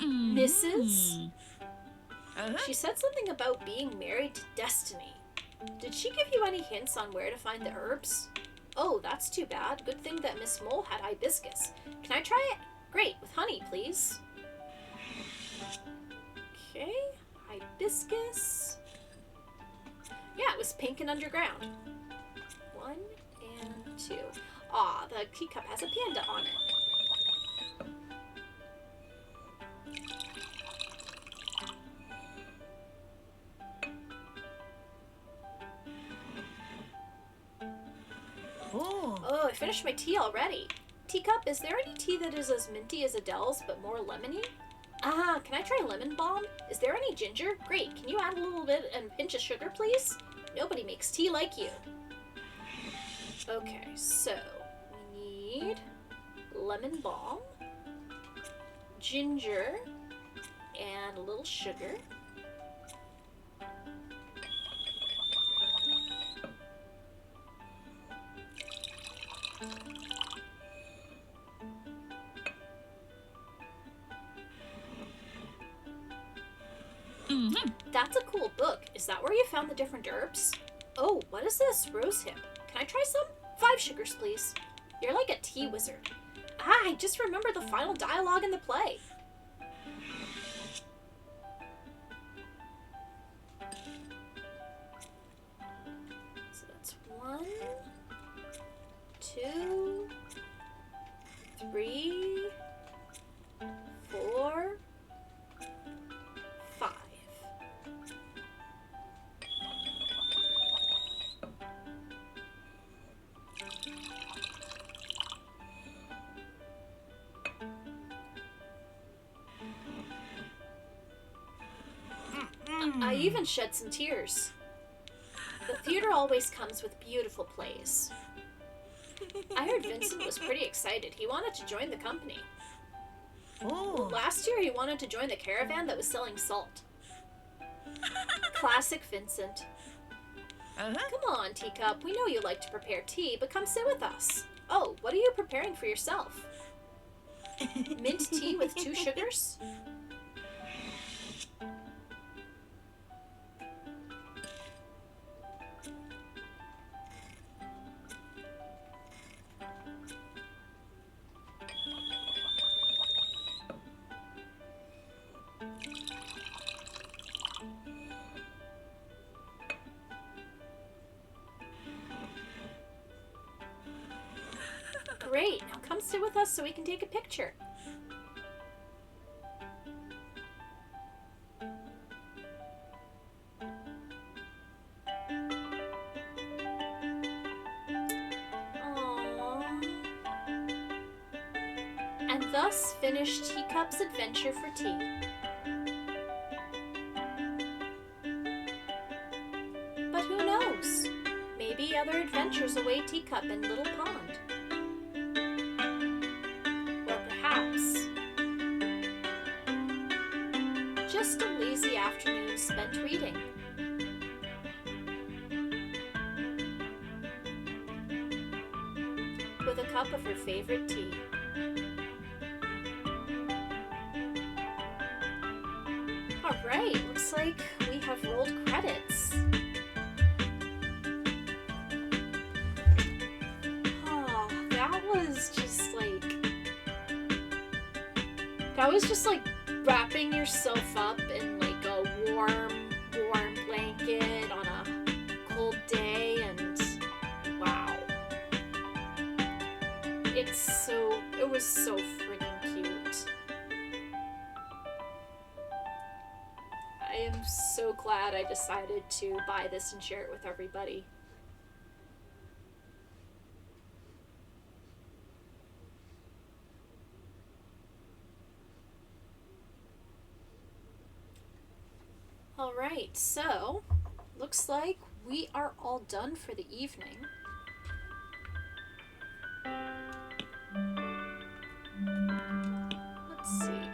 Mrs.? She said something about being married to Destiny. Did she give you any hints on where to find the herbs? Oh, that's too bad. Good thing that Miss Mole had hibiscus. Can I try it? Great, with honey, please. Okay, hibiscus. Yeah, it was pink and underground. 1 and 2. Aw, the teacup has a panda on it. Oh, I finished my tea already. Teacup, is there any tea that is as minty as Adele's but more lemony? Ah, can I try lemon balm? Is there any ginger? Great, can you add a little bit and pinch of sugar, please? Nobody makes tea like you. Okay, so we need lemon balm, ginger, and a little sugar. That's a cool book. Is that where you found the different herbs? Oh, what is this? Rosehip. Can I try some? 5 sugars, please. You're like a tea wizard. Ah, I just remembered the final dialogue in the play. So that's 1, 2, 3, 4, 5. I even shed some tears. The theater always comes with beautiful plays. I heard Vincent was pretty excited. He wanted to join the company. Last year he wanted to join the caravan that was selling salt. Classic Vincent. Come on, Teacup. We know you like to prepare tea, but come sit with us. Oh, what are you preparing for yourself? Mint tea with 2 sugars? Great, now come sit with us so we can take a picture. Aww. And thus finished Teacup's adventure for tea. But who knows? Maybe other adventures await Teacup in Little Pond. just a lazy afternoon spent reading. With a cup of her favorite tea. Alright, looks like we have rolled credits. Oh, that was just like wrapping yourself up in like a warm blanket on a cold day, and wow. It was so freaking cute. I am so glad I decided to buy this and share it with everybody. Alright, so looks like we are all done for the evening. Let's see.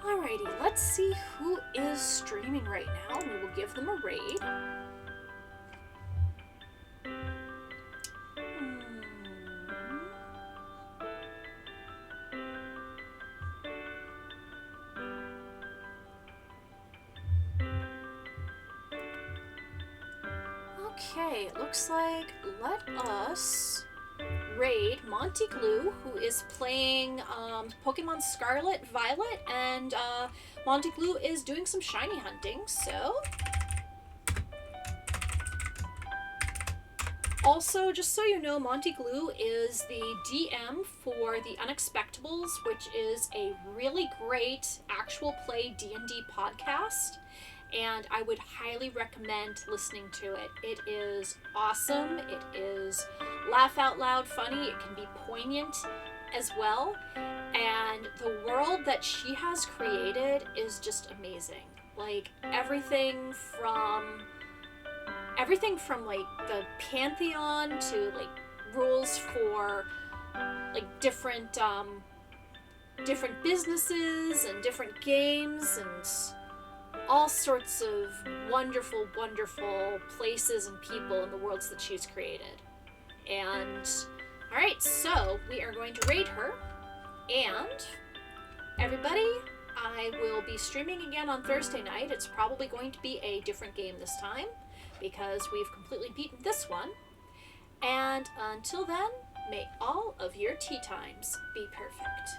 Alrighty, let's see who is streaming right now. We will give them a raid. Okay, it looks like let us raid Monty Glue, who is playing Pokemon Scarlet Violet, and Monty Glue is doing some shiny hunting, so... Also, just so you know, Monty Glue is the DM for The Unexpectables, which is a really great actual play D&D podcast. And I would highly recommend listening to it. It is awesome. It is laugh out loud funny. It can be poignant as well. And the world that she has created is just amazing. Like everything from like the Pantheon to like rules for like different businesses and different games and all sorts of wonderful, wonderful places and people in the worlds that she's created. And, alright, so we are going to raid her. And, everybody, I will be streaming again on Thursday night. It's probably going to be a different game this time, because we've completely beaten this one. And until then, may all of your tea times be perfect.